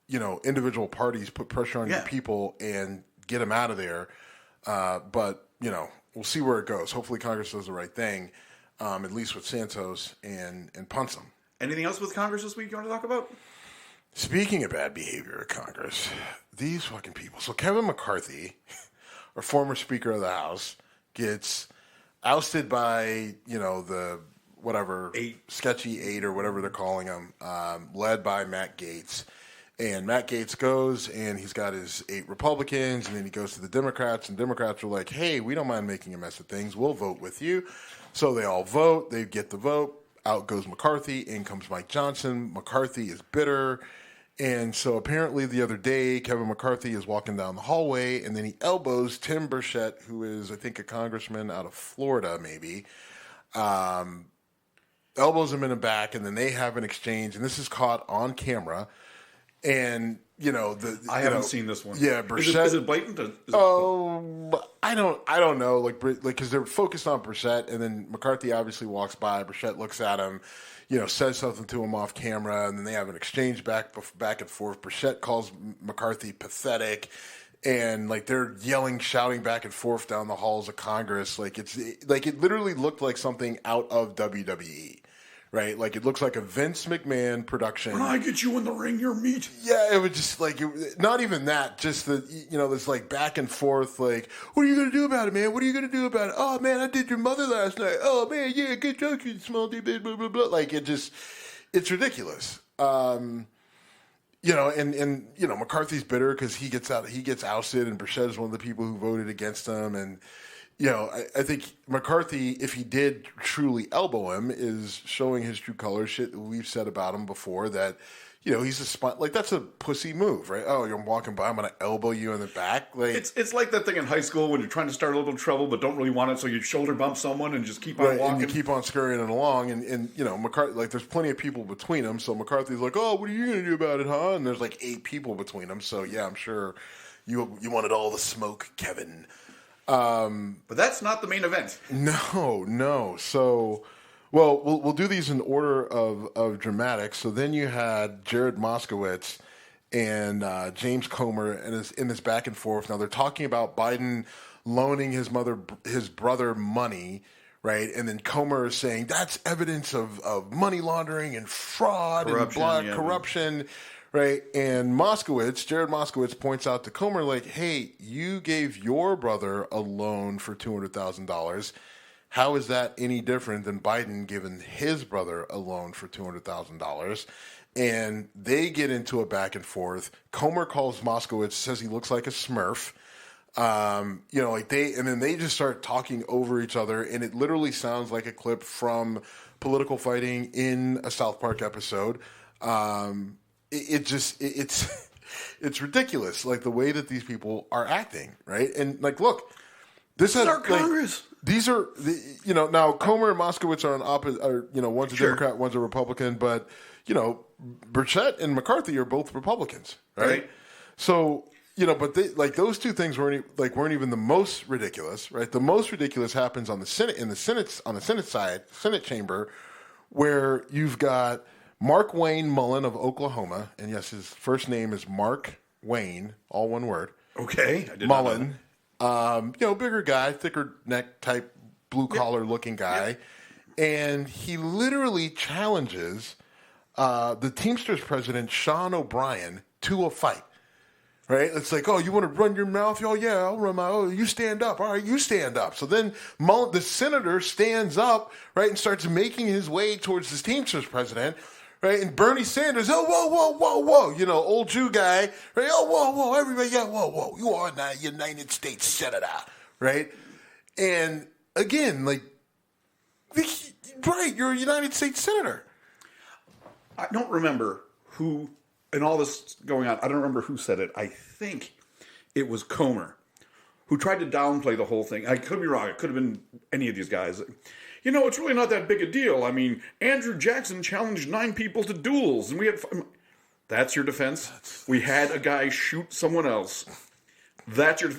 individual parties put pressure on your people and get them out of there. But, we'll see where it goes. Hopefully Congress does the right thing, at least with Santos, and punts them. Anything else with Congress this week you want to talk about? Speaking of bad behavior at Congress, these fucking people. So Kevin McCarthy, our former Speaker of the House, gets ousted by, the whatever, sketchy eight or whatever they're calling them, led by Matt Gaetz. And Matt Gaetz goes, and he's got his 8 Republicans, and then he goes to the Democrats, and Democrats are like, hey, we don't mind making a mess of things. We'll vote with you. So they all vote. They get the vote. Out goes McCarthy. In comes Mike Johnson. McCarthy is bitter. And so apparently the other day, Kevin McCarthy is walking down the hallway, and then he elbows Tim Burchett, who is, I think, a congressman out of Florida, maybe. Elbows him in the back, and then they have an exchange, and this is caught on camera. And I haven't seen this one. Yeah, Burchett. Is it blatant? I don't know. Because they're focused on Burchett, and then McCarthy obviously walks by. Burchett looks at him, says something to him off camera, and then they have an exchange back and forth. Burchett calls McCarthy pathetic, and they're yelling, shouting back and forth down the halls of Congress. It literally looked like something out of WWE. Right, it looks like a Vince McMahon production. When I get you in the ring, you're meat. Yeah, it was just not even that. Just this back and forth. What are you gonna do about it, man? What are you gonna do about it? Oh man, I did your mother last night. Oh man, yeah, good joke, you small dude. Blah blah blah. It's ridiculous. And McCarthy's bitter because he gets ousted, and Burchett is one of the people who voted against him, and. I think McCarthy, if he did truly elbow him, is showing his true colors. Shit that we've said about him before that, he's a that's a pussy move, right? Oh, you're walking by, I'm going to elbow you in the back. It's like that thing in high school when you're trying to start a little trouble but don't really want it, so you shoulder bump someone and just keep on walking. And you keep on scurrying it along, and McCarthy, there's plenty of people between them, so McCarthy's like, oh, what are you going to do about it, huh? And there's 8 people between them, so yeah, I'm sure you wanted all the smoke, Kevin. But that's not the main event. No. So, we'll do these in order of dramatics. So then you had Jared Moskowitz and James Comer in this back and forth. Now they're talking about Biden loaning his brother money, right? And then Comer is saying that's evidence of money laundering and fraud and corruption, right? And Jared Moskowitz points out to Comer, like, hey, you gave your brother a loan for $200,000. How is that any different than Biden giving his brother a loan for $200,000? And they get into a back and forth. Comer calls Moskowitz, says he looks like a Smurf. And then they just start talking over each other, and it literally sounds like a clip from political fighting in a South Park episode. It's ridiculous, like the way that these people are acting, right? And like, look, this is our Congress. These are now Comer and Moskowitz are on opposite. One's a Democrat, one's a Republican, but Burchett and McCarthy are both Republicans, right? So. But those two things weren't even the most ridiculous, right? The most ridiculous happens on the Senate on the Senate side, Senate chamber, where you've got Mark Wayne Mullen of Oklahoma, and yes, his first name is Mark Wayne, all one word. Okay, I did Mullen, bigger guy, thicker neck type, blue collar looking guy, and he literally challenges the Teamsters president Sean O'Brien to a fight. Right? It's like, oh, you want to run your mouth? Oh, yeah, I'll run my. Oh, you stand up. All right, you stand up. So then the senator stands up, right, and starts making his way towards the Teamsters president, right? And Bernie Sanders, oh, whoa, old Jew guy, right? Oh, whoa, everybody, yeah, whoa, you are a United States senator, right? And again, right, you're a United States senator. I don't remember who. And all this going on, I don't remember who said it. I think it was Comer who tried to downplay the whole thing. I could be wrong. It could have been any of these guys. It's really not that big a deal. I mean, Andrew Jackson challenged 9 people to duels, and we had... That's your defense? We had a guy shoot someone else. That's your...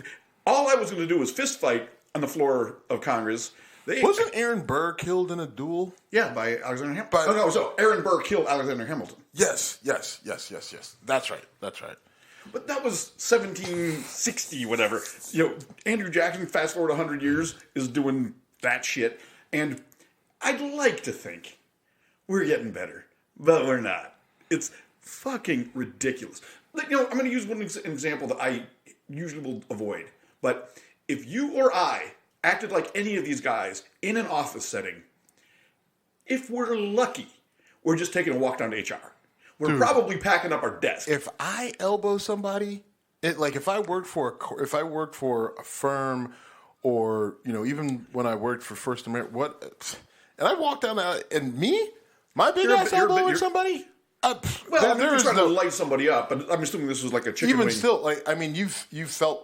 All I was going to do was fist fight on the floor of Congress. Wasn't Aaron Burr killed in a duel? Yeah, by Alexander Hamilton. So Aaron Burr killed Alexander Hamilton. Yes. That's right. But that was 1760, whatever. Andrew Jackson, fast forward 100 years, is doing that shit. And I'd like to think we're getting better, but we're not. It's fucking ridiculous. I'm going to use one example that I usually will avoid. But if you or I acted like any of these guys in an office setting, if we're lucky, we're just taking a walk down to HR. We're probably packing up our desk. If I elbow somebody, if I worked for a firm, or even when I worked for First American, and I walk down and my big ass elbowing somebody. You're trying to light somebody up, but I'm assuming this was like a chicken even wing. Still,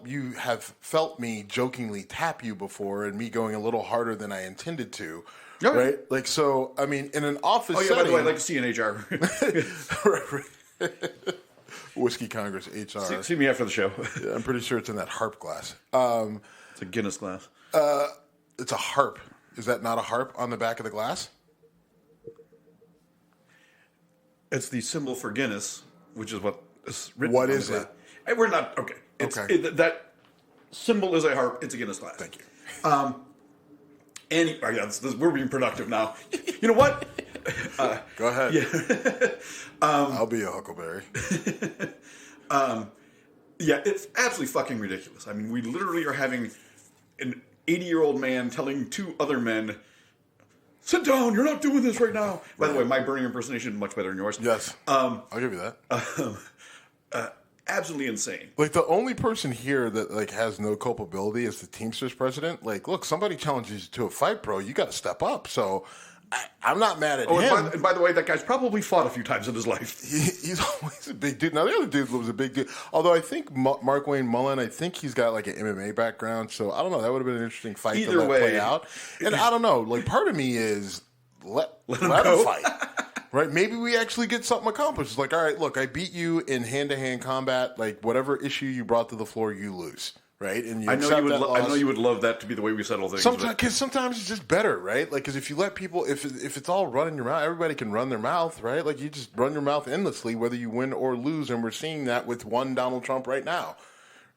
you have felt me jokingly tap you before, and me going a little harder than I intended to, right? In an office setting. By the way, I'd like to see an HR. Whiskey Congress HR. See me after the show. Yeah, I'm pretty sure it's in that harp glass. It's a Guinness glass. It's a harp. Is that not a harp on the back of the glass? It's the symbol for Guinness, which is what is written. What is it? And we're not okay. That symbol is a harp. It's a Guinness glass. Thank you. We're being productive now. You know what? Go ahead. Yeah. I'll be a huckleberry. It's absolutely fucking ridiculous. I mean, we literally are having an 80-year-old man telling 2 other men, sit down, you're not doing this right now. By the way, my Bernie impersonation is much better than yours. Yes. I'll give you that. Absolutely insane. The only person here that has no culpability is the Teamsters president. Look, somebody challenges you to a fight, bro. You got to step up. So I'm not mad at him. And by the way, that guy's probably fought a few times in his life. He's always a big dude. Now, the other dude was a big dude. Although I think Mark Wayne Mullen, I think he's got an MMA background. So I don't know. That would have been an interesting fight to play out. And I don't know. Part of me is let him fight. Right? Maybe we actually get something accomplished. It's all right, look, I beat you in hand-to-hand combat. Whatever issue you brought to the floor, you lose. Right? And I know you would love that to be the way we settle things. Because sometimes it's just better, right? Because if you let people, if it's all running your mouth, everybody can run their mouth, right? You just run your mouth endlessly, whether you win or lose, and we're seeing that with one Donald Trump right now,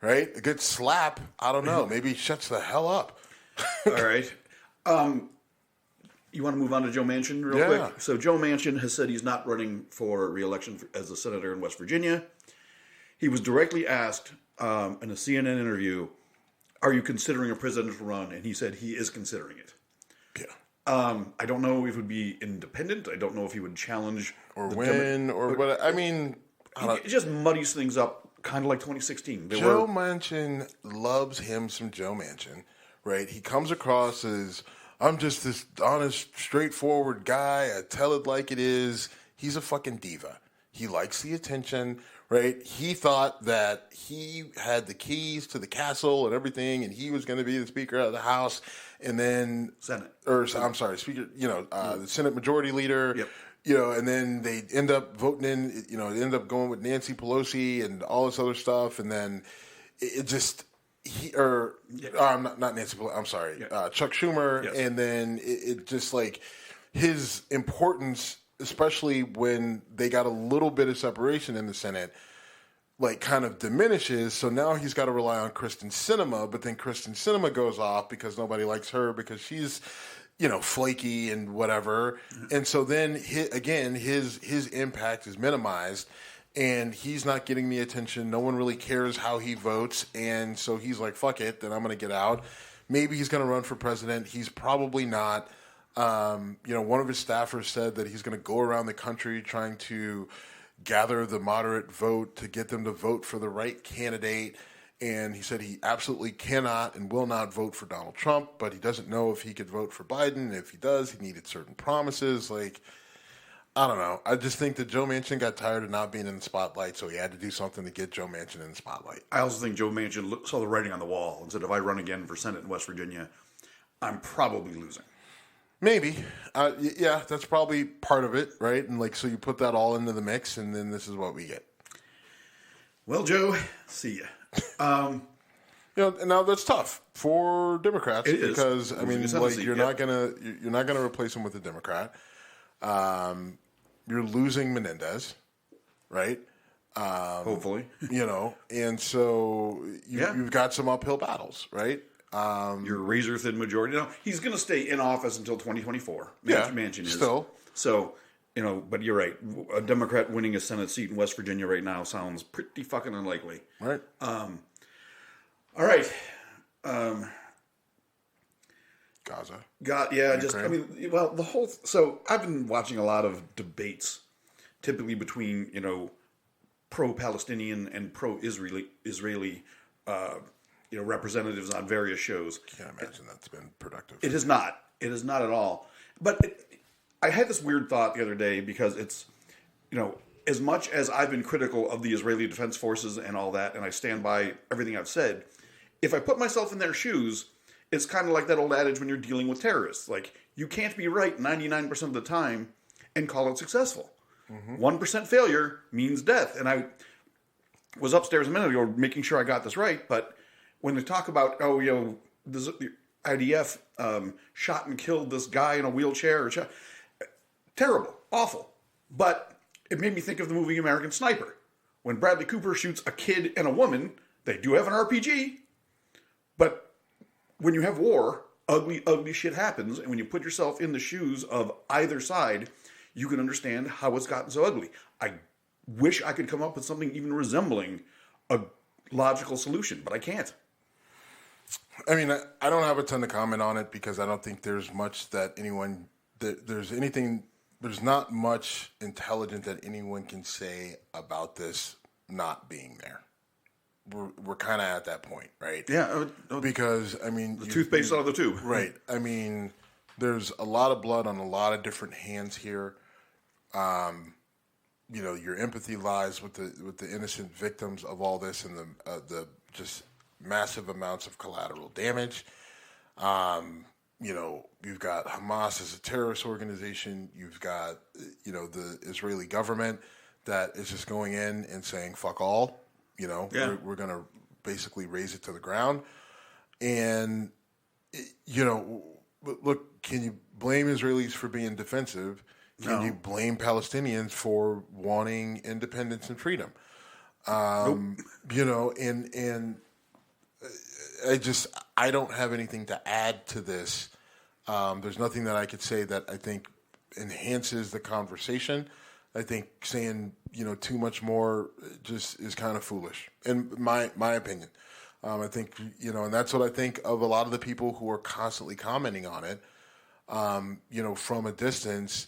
right? A good slap, I don't know, maybe shuts the hell up. All right. You want to move on to Joe Manchin real quick? So Joe Manchin has said he's not running for re-election as a senator in West Virginia. He was directly asked in a CNN interview, are you considering a presidential run? And he said he is considering it. Yeah. I don't know if it would be independent. I don't know if he would challenge or win or what. I mean, it just muddies things up, kind of like 2016. Joe Manchin loves him some Joe Manchin, right? He comes across as, I'm just this honest, straightforward guy. I tell it like it is. He's a fucking diva. He likes the attention, right? He thought that he had the keys to the castle and everything, and he was going to be the Speaker of the House, and then Speaker. The Senate Majority Leader. Yep. And then they end up voting in. They end up going with Nancy Pelosi and all this other stuff, and then it just. Not Nancy Pelosi. I'm sorry, Chuck Schumer, yes. And then it just like his importance, especially when they got a little bit of separation in the Senate, like kind of diminishes. So now he's got to rely on Kristen Sinema, but then Kristen Sinema goes off because nobody likes her because she's, flaky and whatever. Mm-hmm. And so then his impact is minimized. And he's not getting the attention. No one really cares how he votes. And so he's like, fuck it, then I'm going to get out. Maybe he's going to run for president. He's probably not. One of his staffers said that he's going to go around the country trying to gather the moderate vote to get them to vote for the right candidate. And he said he absolutely cannot and will not vote for Donald Trump, but he doesn't know if he could vote for Biden. If he does, he needed certain promises. I don't know. I just think that Joe Manchin got tired of not being in the spotlight, so he had to do something to get Joe Manchin in the spotlight. I also think Joe Manchin saw the writing on the wall and said, if I run again for Senate in West Virginia, I'm probably losing. Maybe. Yeah, that's probably part of it, right? And so you put that all into the mix, and then this is what we get. Well, Joe, see ya. Now that's tough for Democrats because you're not gonna replace him with a Democrat. You're losing Menendez, right? Hopefully. And so you've got some uphill battles, right? Your razor thin majority. No, he's going to stay in office until 2024. Manchin is. Still. So, but you're right. A Democrat winning a Senate seat in West Virginia right now sounds pretty fucking unlikely. Right. All right. Gaza. So I've been watching a lot of debates, typically between, pro-Palestinian and pro-Israeli, representatives on various shows. Can't imagine that's been productive. It is not. It is not at all. But I had this weird thought the other day because it's, as much as I've been critical of the Israeli Defense Forces and all that, and I stand by everything I've said, if I put myself in their shoes, it's kind of like that old adage when you're dealing with terrorists. Like, you can't be right 99% of the time and call it successful. Mm-hmm. 1% failure means death. And I was upstairs a minute ago making sure I got this right, but when they talk about, the IDF shot and killed this guy in a wheelchair, terrible, awful. But it made me think of the movie American Sniper. When Bradley Cooper shoots a kid and a woman, they do have an RPG, but when you have war, ugly, ugly shit happens. And when you put yourself in the shoes of either side, you can understand how it's gotten so ugly. I wish I could come up with something even resembling a logical solution, but I can't. I mean, I don't have a ton to comment on it because I don't think there's much there's not much intelligent that anyone can say about this not being there. We're kind of at that point, right? Yeah. Because, the toothpaste out of the tube. Right. There's a lot of blood on a lot of different hands here. Your empathy lies with the innocent victims of all this and the just massive amounts of collateral damage. You've got Hamas as a terrorist organization. You've got, the Israeli government that is just going in and saying, fuck all. We're going to basically raise it to the ground. And, look, can you blame Israelis for being defensive? Can you blame Palestinians for wanting independence and freedom? Nope. And I don't have anything to add to this There's nothing that I could say that I think enhances the conversation. I think saying, too much more just is kind of foolish, in my opinion. I think, and that's what I think of a lot of the people who are constantly commenting on it, from a distance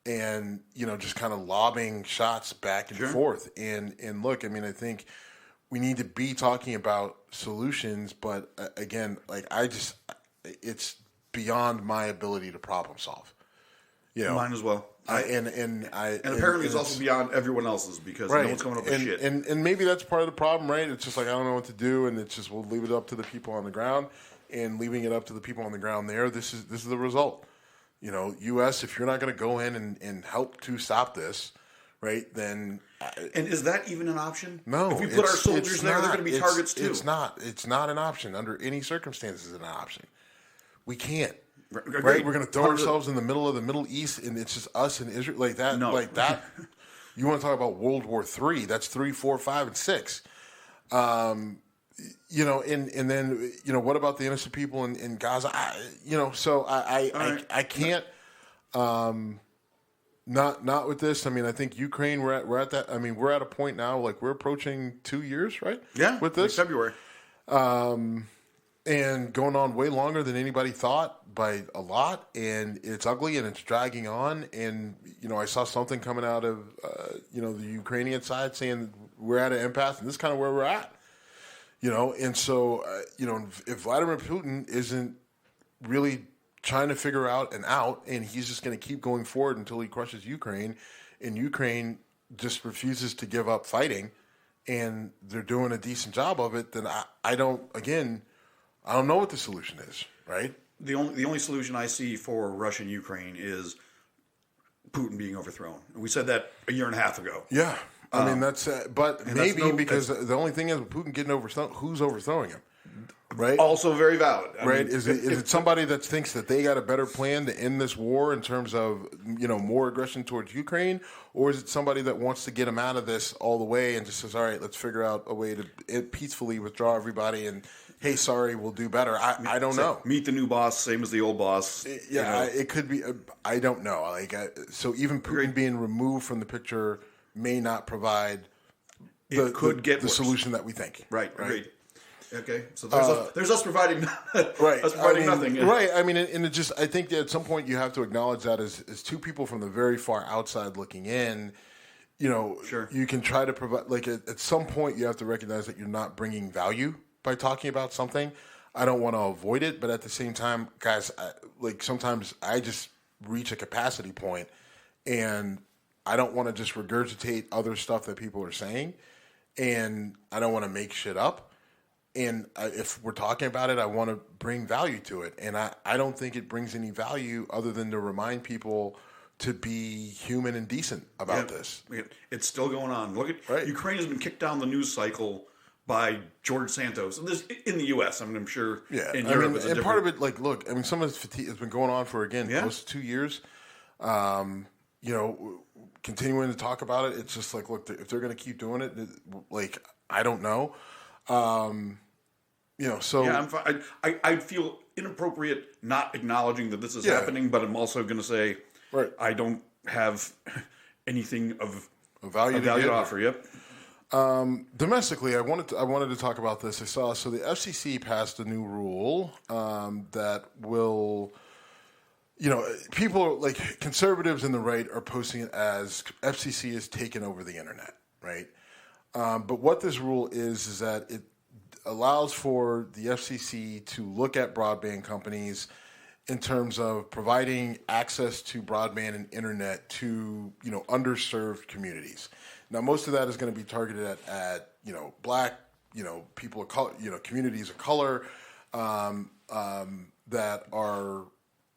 and, just kind of lobbing shots back and forth. And look, I think we need to be talking about solutions, but again, it's beyond my ability to problem solve. Mine as well. And apparently it's also beyond everyone else's because no one's coming up with shit. And maybe that's part of the problem, right? It's just like, I don't know what to do, and it's just, we'll leave it up to the people on the ground, and leaving it up to the people on the ground there, this is the result. U.S., if you're not going to go in and help to stop this, right, then... And is that even an option? No. If we put our soldiers there, they're going to be targets too. It's not an option. Under any circumstances, it's an option. We can't. Right, we're going to throw ourselves in the middle of the Middle East, and it's just us and Israel like that. No. Like that. You want to talk about World War III? That's 3, 4, 5, and 6. And then what about the innocent people in Gaza? I can't. Not with this. I think Ukraine. We're at that. We're at a point now. Like, we're approaching 2 years, right? Yeah, with this February. And going on way longer than anybody thought by a lot, and it's ugly and it's dragging on. And I saw something coming out of the Ukrainian side saying we're at an impasse, and this is kind of where we're at. And so if Vladimir Putin isn't really trying to figure out an out, and he's just going to keep going forward until he crushes Ukraine, and Ukraine just refuses to give up fighting, and they're doing a decent job of it, then I don't know what the solution is, right? The only solution I see for Russia and Ukraine is Putin being overthrown. We said that a year and a half ago. Yeah. That's but maybe because the only thing is with Putin getting overthrown, who's overthrowing him? Right? Also very valid. Right? Is it somebody that thinks that they got a better plan to end this war in terms of, more aggression towards Ukraine? Or is it somebody that wants to get him out of this all the way and just says, all right, let's figure out a way to peacefully withdraw everybody and, hey, sorry, we'll do better. I don't know. Meet the new boss, same as the old boss. It could be. I don't know. So even Putin being removed from the picture may not provide the solution that we think. Right. Agreed. Okay, so there's us providing right. us providing nothing. Right. And it just, I think that at some point you have to acknowledge that as two people from the very far outside looking in, Sure. You can try to provide, at some point you have to recognize that you're not bringing value by talking about something. I don't want to avoid it, but at the same time, guys, sometimes I just reach a capacity point, and I don't want to just regurgitate other stuff that people are saying, and I don't want to make shit up. And if we're talking about it, I want to bring value to it. And I don't think it brings any value other than to remind people to be human and decent about this. It's still going on. Look at Ukraine has been kicked down the news cycle by George Santos. And this in the U.S. I'm sure in Europe it's a different... part of it, some of this fatigue has been going on for, close to 2 years. Continuing to talk about it, it's just like, look, if they're going to keep doing it, I don't know. I feel inappropriate not acknowledging that this is happening, but I'm also going to say, I don't have anything of value to offer. Yep. Domestically, I wanted to talk about this. So the FCC passed a new rule that will, people like conservatives and the right are posting it as FCC has taken over the internet, right? But what this rule is that it allows for the FCC to look at broadband companies in terms of providing access to broadband and internet to underserved communities. Now, most of that is going to be targeted at black people of color, communities of color that are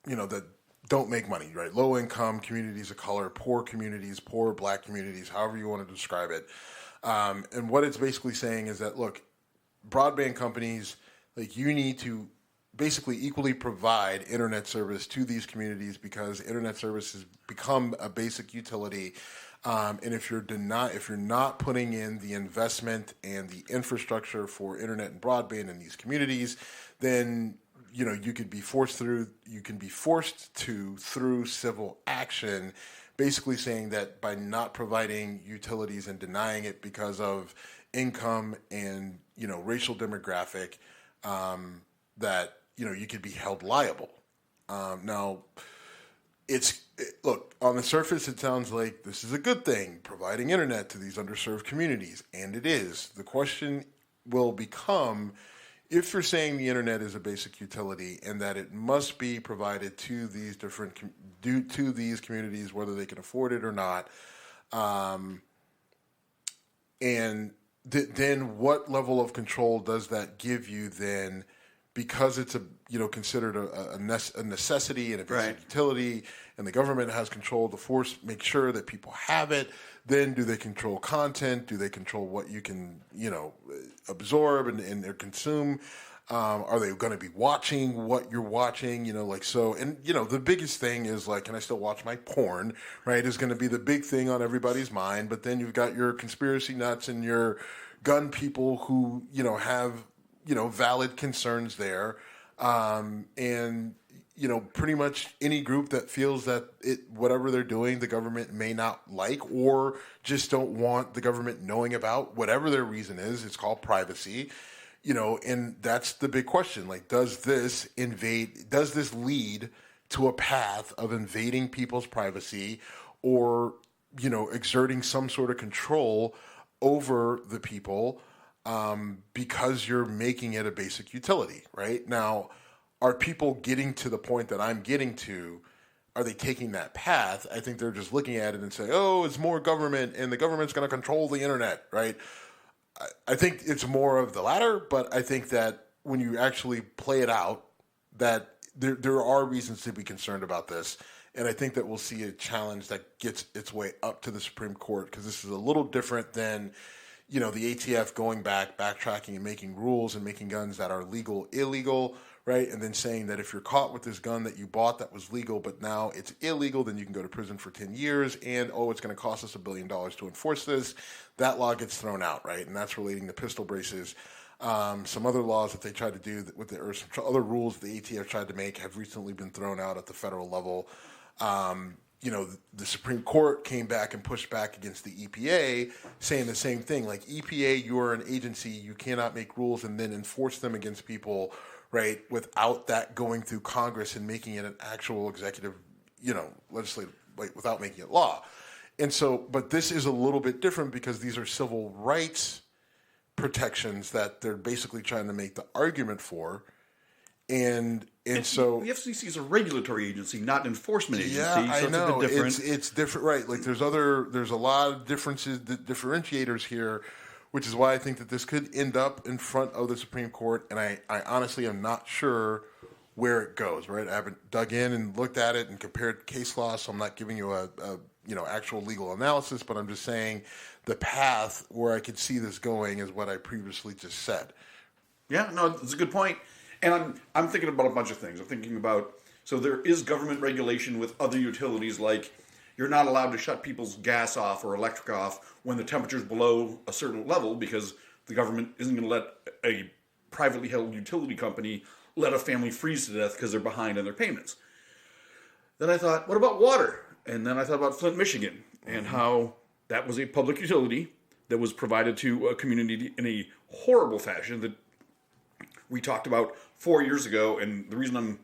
that don't make money, right? Low income communities of color, poor communities, poor black communities, however you want to describe it. And what it's basically saying is that, look, broadband companies, you need to basically equally provide internet service to these communities because internet service has become a basic utility. And if you're not putting in the investment and the infrastructure for internet and broadband in these communities, then you can be forced to through civil action, basically saying that by not providing utilities and denying it because of income and racial demographic, that you could be held liable. Now, look, on the surface, it sounds like this is a good thing, providing internet to these underserved communities, and it is. The question will become, if you're saying the internet is a basic utility and that it must be provided to these to these communities, whether they can afford it or not, and then what level of control does that give you then? Because it's considered a necessity and a basic utility, and the government has control to make sure that people have it. Then do they control content? Do they control what you can absorb and consume? Are they going to be watching what you're watching? The biggest thing is can I still watch my porn? Right, is going to be the big thing on everybody's mind. But then you've got your conspiracy nuts and your gun people who have valid concerns there, and pretty much any group that feels that whatever they're doing, the government may not like, or just don't want the government knowing about, whatever their reason is. It's called privacy, and that's the big question. Does this lead to a path of invading people's privacy, or exerting some sort of control over the people? Because you're making it a basic utility, right? Now, are people getting to the point that I'm getting to? Are they taking that path? I think they're just looking at it and saying, oh, it's more government and the government's going to control the internet, right? I think it's more of the latter, but I think that when you actually play it out, that there are reasons to be concerned about this. And I think that we'll see a challenge that gets its way up to the Supreme Court, because this is a little different than the ATF going backtracking and making rules and making guns that are illegal, right? And then saying that if you're caught with this gun that you bought that was legal, but now it's illegal, then you can go to prison for 10 years. And, it's going to cost us $1 billion to enforce this. That law gets thrown out, right? And that's relating to pistol braces. Some other laws that they tried to do or some other rules the ATF tried to make have recently been thrown out at the federal level. The Supreme Court came back and pushed back against the EPA, saying the same thing. EPA, you are an agency, you cannot make rules and then enforce them against people, right, without that going through Congress and making it an actual executive, legislative, without making it law. And so, but this is a little bit different because these are civil rights protections that they're basically trying to make the argument for. And so the FCC is a regulatory agency, not an enforcement agency. Yeah, so I know. It's a bit different. It's different, right? There's a lot of differentiators here, which is why I think that this could end up in front of the Supreme Court. And I honestly am not sure where it goes, right? I haven't dug in and looked at it and compared case law, so I'm not giving you a actual legal analysis, but I'm just saying the path where I could see this going is what I previously just said. Yeah, no, that's a good point. And I'm thinking about a bunch of things. I'm thinking about, so there is government regulation with other utilities, like you're not allowed to shut people's gas off or electric off when the temperature's below a certain level, because the government isn't going to let a privately held utility company let a family freeze to death because they're behind on their payments. Then I thought, what about water? And then I thought about Flint, Michigan, and how that was a public utility that was provided to a community in a horrible fashion that we talked about 4 years ago. And the reason I'm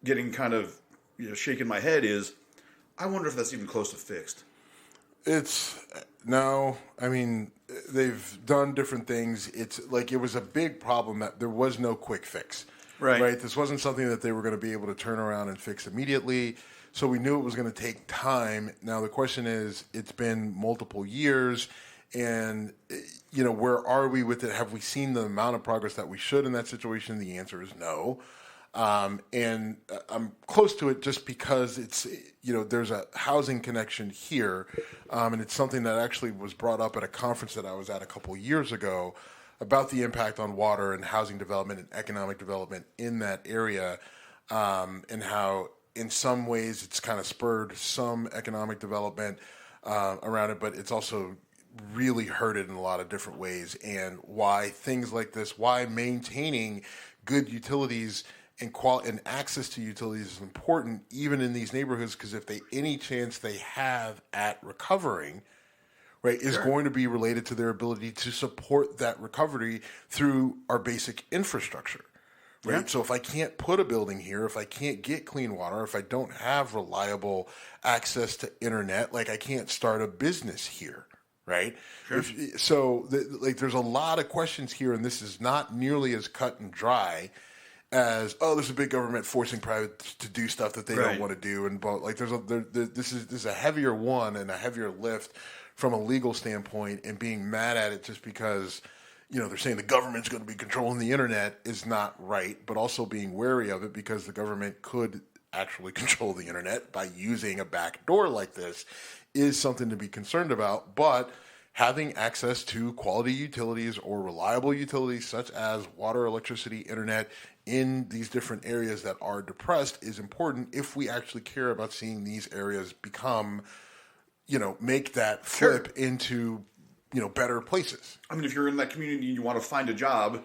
getting kind of shaking my head is I wonder if that's even close to fixed. They've done different things. It's like it was a big problem that there was no quick fix. Right. This wasn't something that they were going to be able to turn around and fix immediately. So we knew it was going to take time. Now the question is, it's been multiple years, and where are we with it? Have we seen the amount of progress that we should in that situation? The answer is no. And I'm close to it just because it's, there's a housing connection here. And it's something that actually was brought up at a conference that I was at a couple of years ago about the impact on water and housing development and economic development in that area, and how in some ways it's kind of spurred some economic development around it, but it's also really hurt it in a lot of different ways, and why things like this, why maintaining good utilities and access to utilities is important even in these neighborhoods, because if any chance they have at recovering, right, is going to be related to their ability to support that recovery through our basic infrastructure. Right. Yeah. So if I can't put a building here, if I can't get clean water, if I don't have reliable access to internet, like I can't start a business here. Right. Sure. There's a lot of questions here, and this is not nearly as cut and dry as, there's a big government forcing private to do stuff that they don't want to do, and this is a heavier one and a heavier lift from a legal standpoint, and being mad at it just because, they're saying the government's going to be controlling the internet is not right, but also being wary of it because the government could actually control the internet by using a back door like this is something to be concerned about. But having access to quality utilities or reliable utilities such as water, electricity, internet in these different areas that are depressed is important if we actually care about seeing these areas become, make that flip into better places. I mean, if you're in that community and you want to find a job,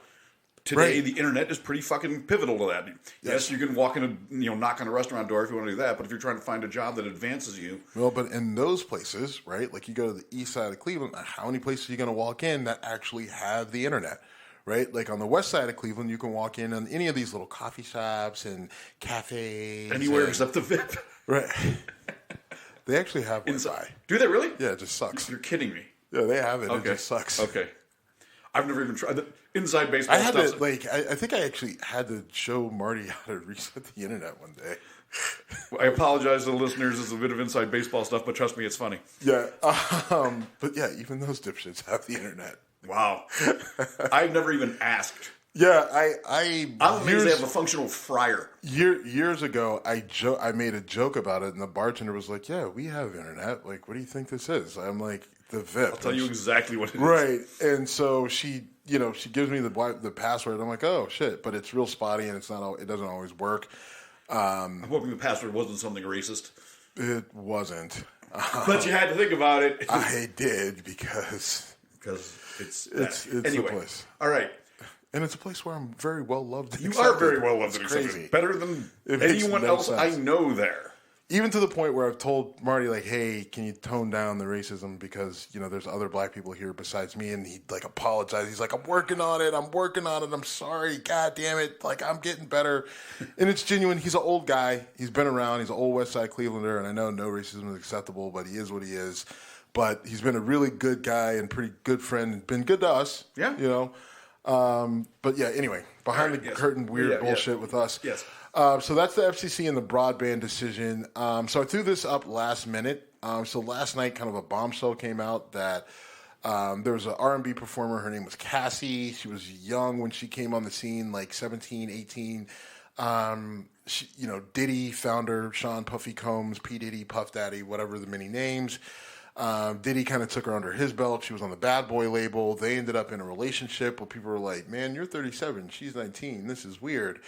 today the internet is pretty fucking pivotal to that. Yes, you can walk in knock on a restaurant door if you want to do that, but if you're trying to find a job that advances you. Well, but in those places, right, like you go to the east side of Cleveland, how many places are you going to walk in that actually have the internet? Right? Like on the west side of Cleveland, you can walk in on any of these little coffee shops and cafes. Anywhere except the VIP. Right. They actually have Wi-Fi. Do they really? Yeah, it just sucks. You're kidding me. Yeah, they have it. Okay. It just sucks. Okay. I've never even tried the inside baseball stuff. I think I actually had to show Marty how to reset the internet one day. I apologize to the listeners. It's a bit of inside baseball stuff, but trust me, it's funny. Yeah. But yeah, even those dipshits have the internet. Wow. I've never even asked. Yeah, I'm amazed they have a functional fryer. Years ago, I made a joke about it, and the bartender was like, "Yeah, we have internet. Like, what do you think this is?" I'm like, "The VIP." I'll tell you exactly what it is. Right, and so she gives me the password. I'm like, "Oh shit!" But it's real spotty, and it doesn't always work. I'm hoping the password wasn't something racist. It wasn't, but you had to think about it. I did because it's anyway. The place. All right. And it's a place where I'm very well loved. You are very well loved. It's crazy. Better than anyone else I know there. Even to the point where I've told Marty, like, hey, can you tone down the racism because, there's other black people here besides me. And he apologized. He's like, I'm working on it. I'm sorry. God damn it. Like, I'm getting better. And it's genuine. He's an old guy. He's been around. He's an old West Side Clevelander. And I know no racism is acceptable, but he is what he is. But he's been a really good guy and pretty good friend and been good to us. Yeah. But yeah, anyway, behind the curtain weird bullshit with us. Yes. So that's the FCC and the broadband decision. So I threw this up last minute. So last night, kind of a bombshell came out that there was an R&B performer. Her name was Cassie. She was young when she came on the scene, like 17, 18. Diddy founder, Sean Puffy Combs, P. Diddy, Puff Daddy, whatever the many names. Diddy kind of took her under his belt. She was on the Bad Boy label. They ended up in a relationship where people were like, man, you're 37. She's 19. This is weird.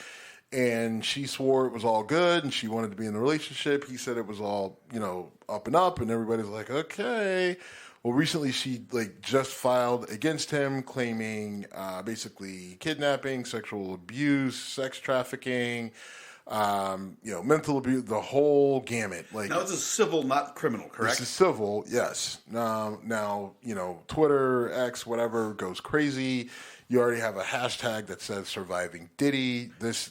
And she swore it was all good and she wanted to be in the relationship. He said it was all, up and up, and everybody's like, okay. Well, recently she just filed against him claiming basically kidnapping, sexual abuse, sex trafficking, mental abuse, the whole gamut. Now this is civil, not criminal, correct? This is civil, yes. Now, Twitter, X, whatever, goes crazy. You already have a hashtag that says "Surviving Diddy." This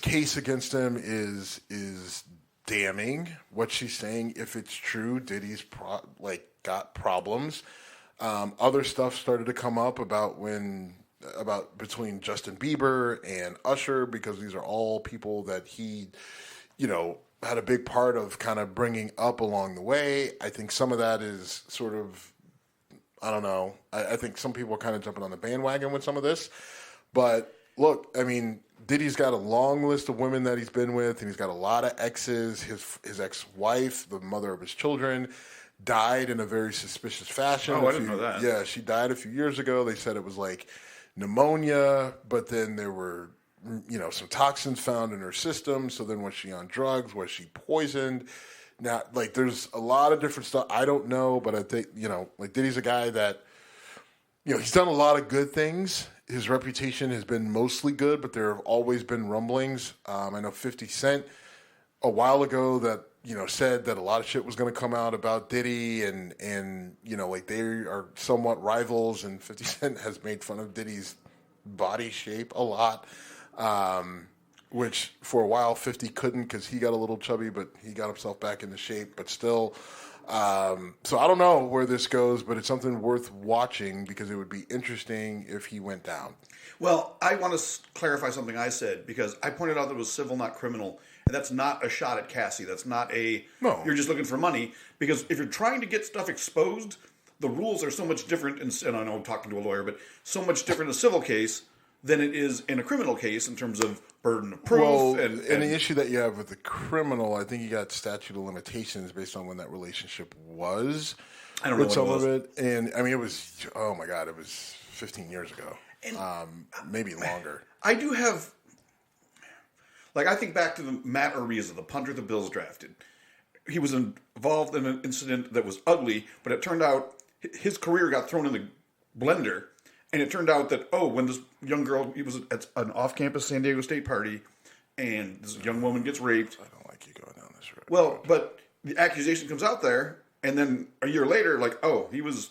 case against him is damning. What she's saying, if it's true, Diddy's got problems. Other stuff started to come up about between Justin Bieber and Usher, because these are all people that he, had a big part of kind of bringing up along the way. I think some of that is sort of, I don't know. I think some people are kind of jumping on the bandwagon with some of this. But look, I mean, Diddy's got a long list of women that he's been with, and he's got a lot of exes. His ex-wife, the mother of his children, died in a very suspicious fashion. Oh, I didn't know that. Yeah, she died a few years ago. They said it was like pneumonia, but then there were, some toxins found in her system. So then was she on drugs? Was she poisoned? Now, there's a lot of different stuff. I don't know, but I think, Diddy's a guy that, he's done a lot of good things. his reputation has been mostly good, but there have always been rumblings. I know 50 Cent a while ago that, said that a lot of shit was going to come out about Diddy and like they are somewhat rivals, and 50 Cent has made fun of Diddy's body shape a lot, which for a while 50 couldn't because he got a little chubby, but he got himself back into shape, but still. So I don't know where this goes, but it's something worth watching because it would be interesting if he went down. Well, I want to clarify something I said because I pointed out that it was civil, not criminal. And that's not a shot at Cassie. That's not No. You're just looking for money. Because if you're trying to get stuff exposed, the rules are so much different, and I know I'm talking to a lawyer, but so much different in a civil case than it is in a criminal case in terms of burden of proof. Well, and the issue that you have with the criminal, I think you got statute of limitations based on when that relationship was. I don't know with what some it was. of it. And, I mean, it was, oh my God, it was 15 years ago. Maybe longer. I do have... I think back to the Matt Ariza, the punter the Bills drafted. He was involved in an incident that was ugly, but it turned out his career got thrown in the blender. And it turned out that, when this young girl, he was at an off-campus San Diego State party, and this young woman gets raped. I don't like you going down this road. Well, but the accusation comes out there, and then a year later, he was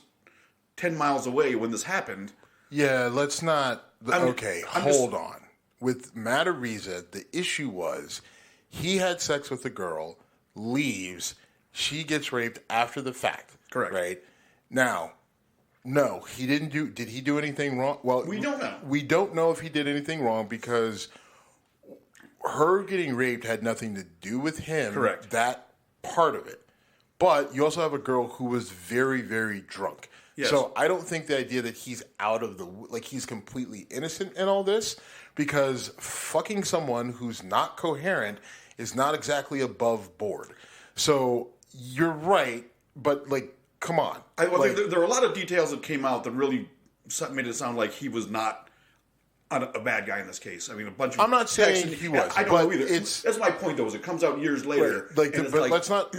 10 miles away when this happened. Yeah, let's not... I'm hold on. With Matt Ariza, the issue was he had sex with a girl, leaves, she gets raped after the fact. Correct. Right? Now, no, he didn't do... Did he do anything wrong? Well, We don't know. We don't know if he did anything wrong because her getting raped had nothing to do with him. Correct. That part of it. But you also have a girl who was very, very drunk. Yes. So I don't think the idea that he's out of the... he's completely innocent in all this, because fucking someone who's not coherent is not exactly above board. So you're right, but, come on. There were a lot of details that came out that really made it sound like he was not a bad guy in this case. I mean, a bunch of... I'm not saying he was. I don't know either. That's my point, though, is it comes out years later. Right. Let's not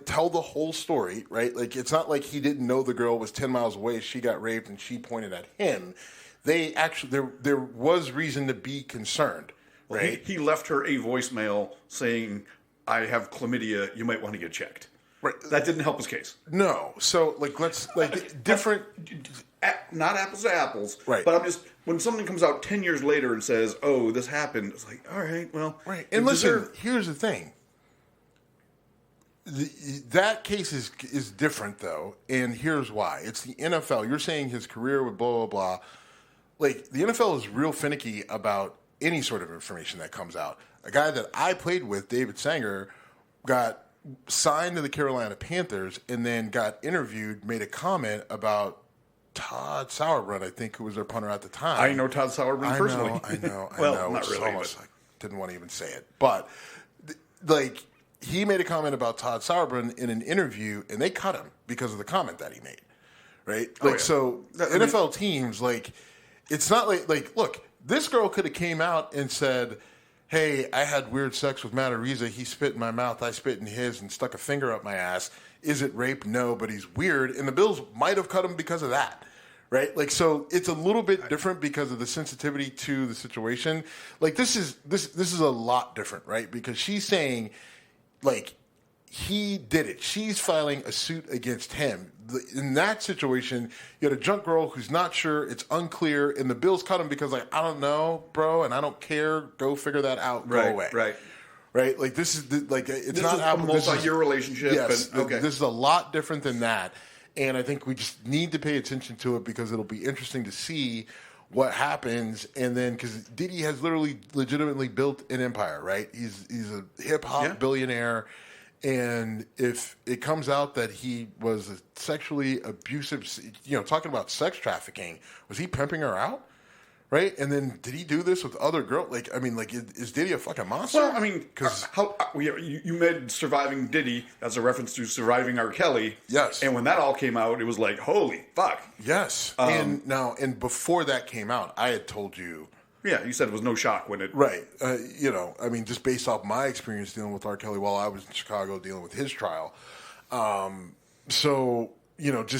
tell the whole story, right? It's not like he didn't know the girl was 10 miles away, she got raped, and she pointed at him. They actually... There was reason to be concerned, right? He left her a voicemail saying, I have chlamydia, you might want to get checked. Right. That didn't help his case. No. So, let's... different... Not apples to apples. Right. But I'm just... When something comes out 10 years later and says, this happened, it's like, all right, well... Right. And listen, here's the thing. That case is different, though, and here's why. It's the NFL. You're saying his career with blah, blah, blah. The NFL is real finicky about any sort of information that comes out. A guy that I played with, David Sanger, got signed to the Carolina Panthers and then got interviewed, made a comment about Todd Sauerbrunn, I think, who was their punter at the time. I know Todd Sauerbrunn personally. I know. Well, not it's really. Almost, I didn't want to even say it. But, he made a comment about Todd Sauerbrunn in an interview, and they cut him because of the comment that he made. Right? So, NFL teams, it's not look, this girl could have came out and said, hey, I had weird sex with Matt Ariza. He spit in my mouth. I spit in his and stuck a finger up my ass. Is it rape? No, but he's weird. And the Bills might have cut him because of that. Right? So it's a little bit different because of the sensitivity to the situation. This is a lot different, right? Because she's saying, he did it. She's filing a suit against him. In that situation, you had a drunk girl who's not sure, it's unclear, and the Bills cut him because, I don't know, bro, and I don't care. Go figure that out. Go away. Right? This is, it's this not a multi-year relationship. Yes. And, okay. This is a lot different than that. And I think we just need to pay attention to it because it'll be interesting to see what happens. And then, because Diddy has legitimately built an empire, right? He's a hip-hop billionaire. And if it comes out that he was a sexually abusive, talking about sex trafficking, was he pimping her out? Right? And then did he do this with other girls? Is Diddy a fucking monster? Well, I mean, because you made Surviving Diddy as a reference to Surviving R. Kelly. Yes. And when that all came out, it was like, holy fuck. Yes. And before that came out, I had told you. Yeah, you said it was no shock when it... Right. Just based off my experience dealing with R. Kelly while I was in Chicago dealing with his trial. Just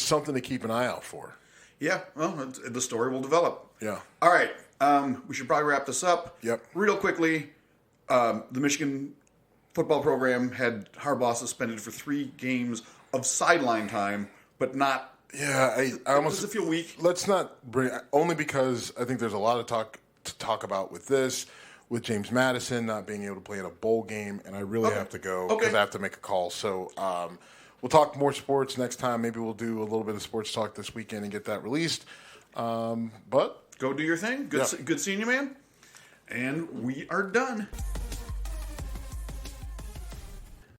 something to keep an eye out for. Yeah, well, the story will develop. Yeah. All right, we should probably wrap this up. Yep. Real quickly, the Michigan football program had Harbaugh suspended for 3 games of sideline time, but not. Yeah, I almost Does it feel weak? Let's not bring only because I think there's a lot of talk to talk about with this, with James Madison not being able to play in a bowl game, and I really have to go because I have to make a call. So we'll talk more sports next time. Maybe we'll do a little bit of sports talk this weekend and get that released. But go do your thing. Good seeing you, man. And we are done.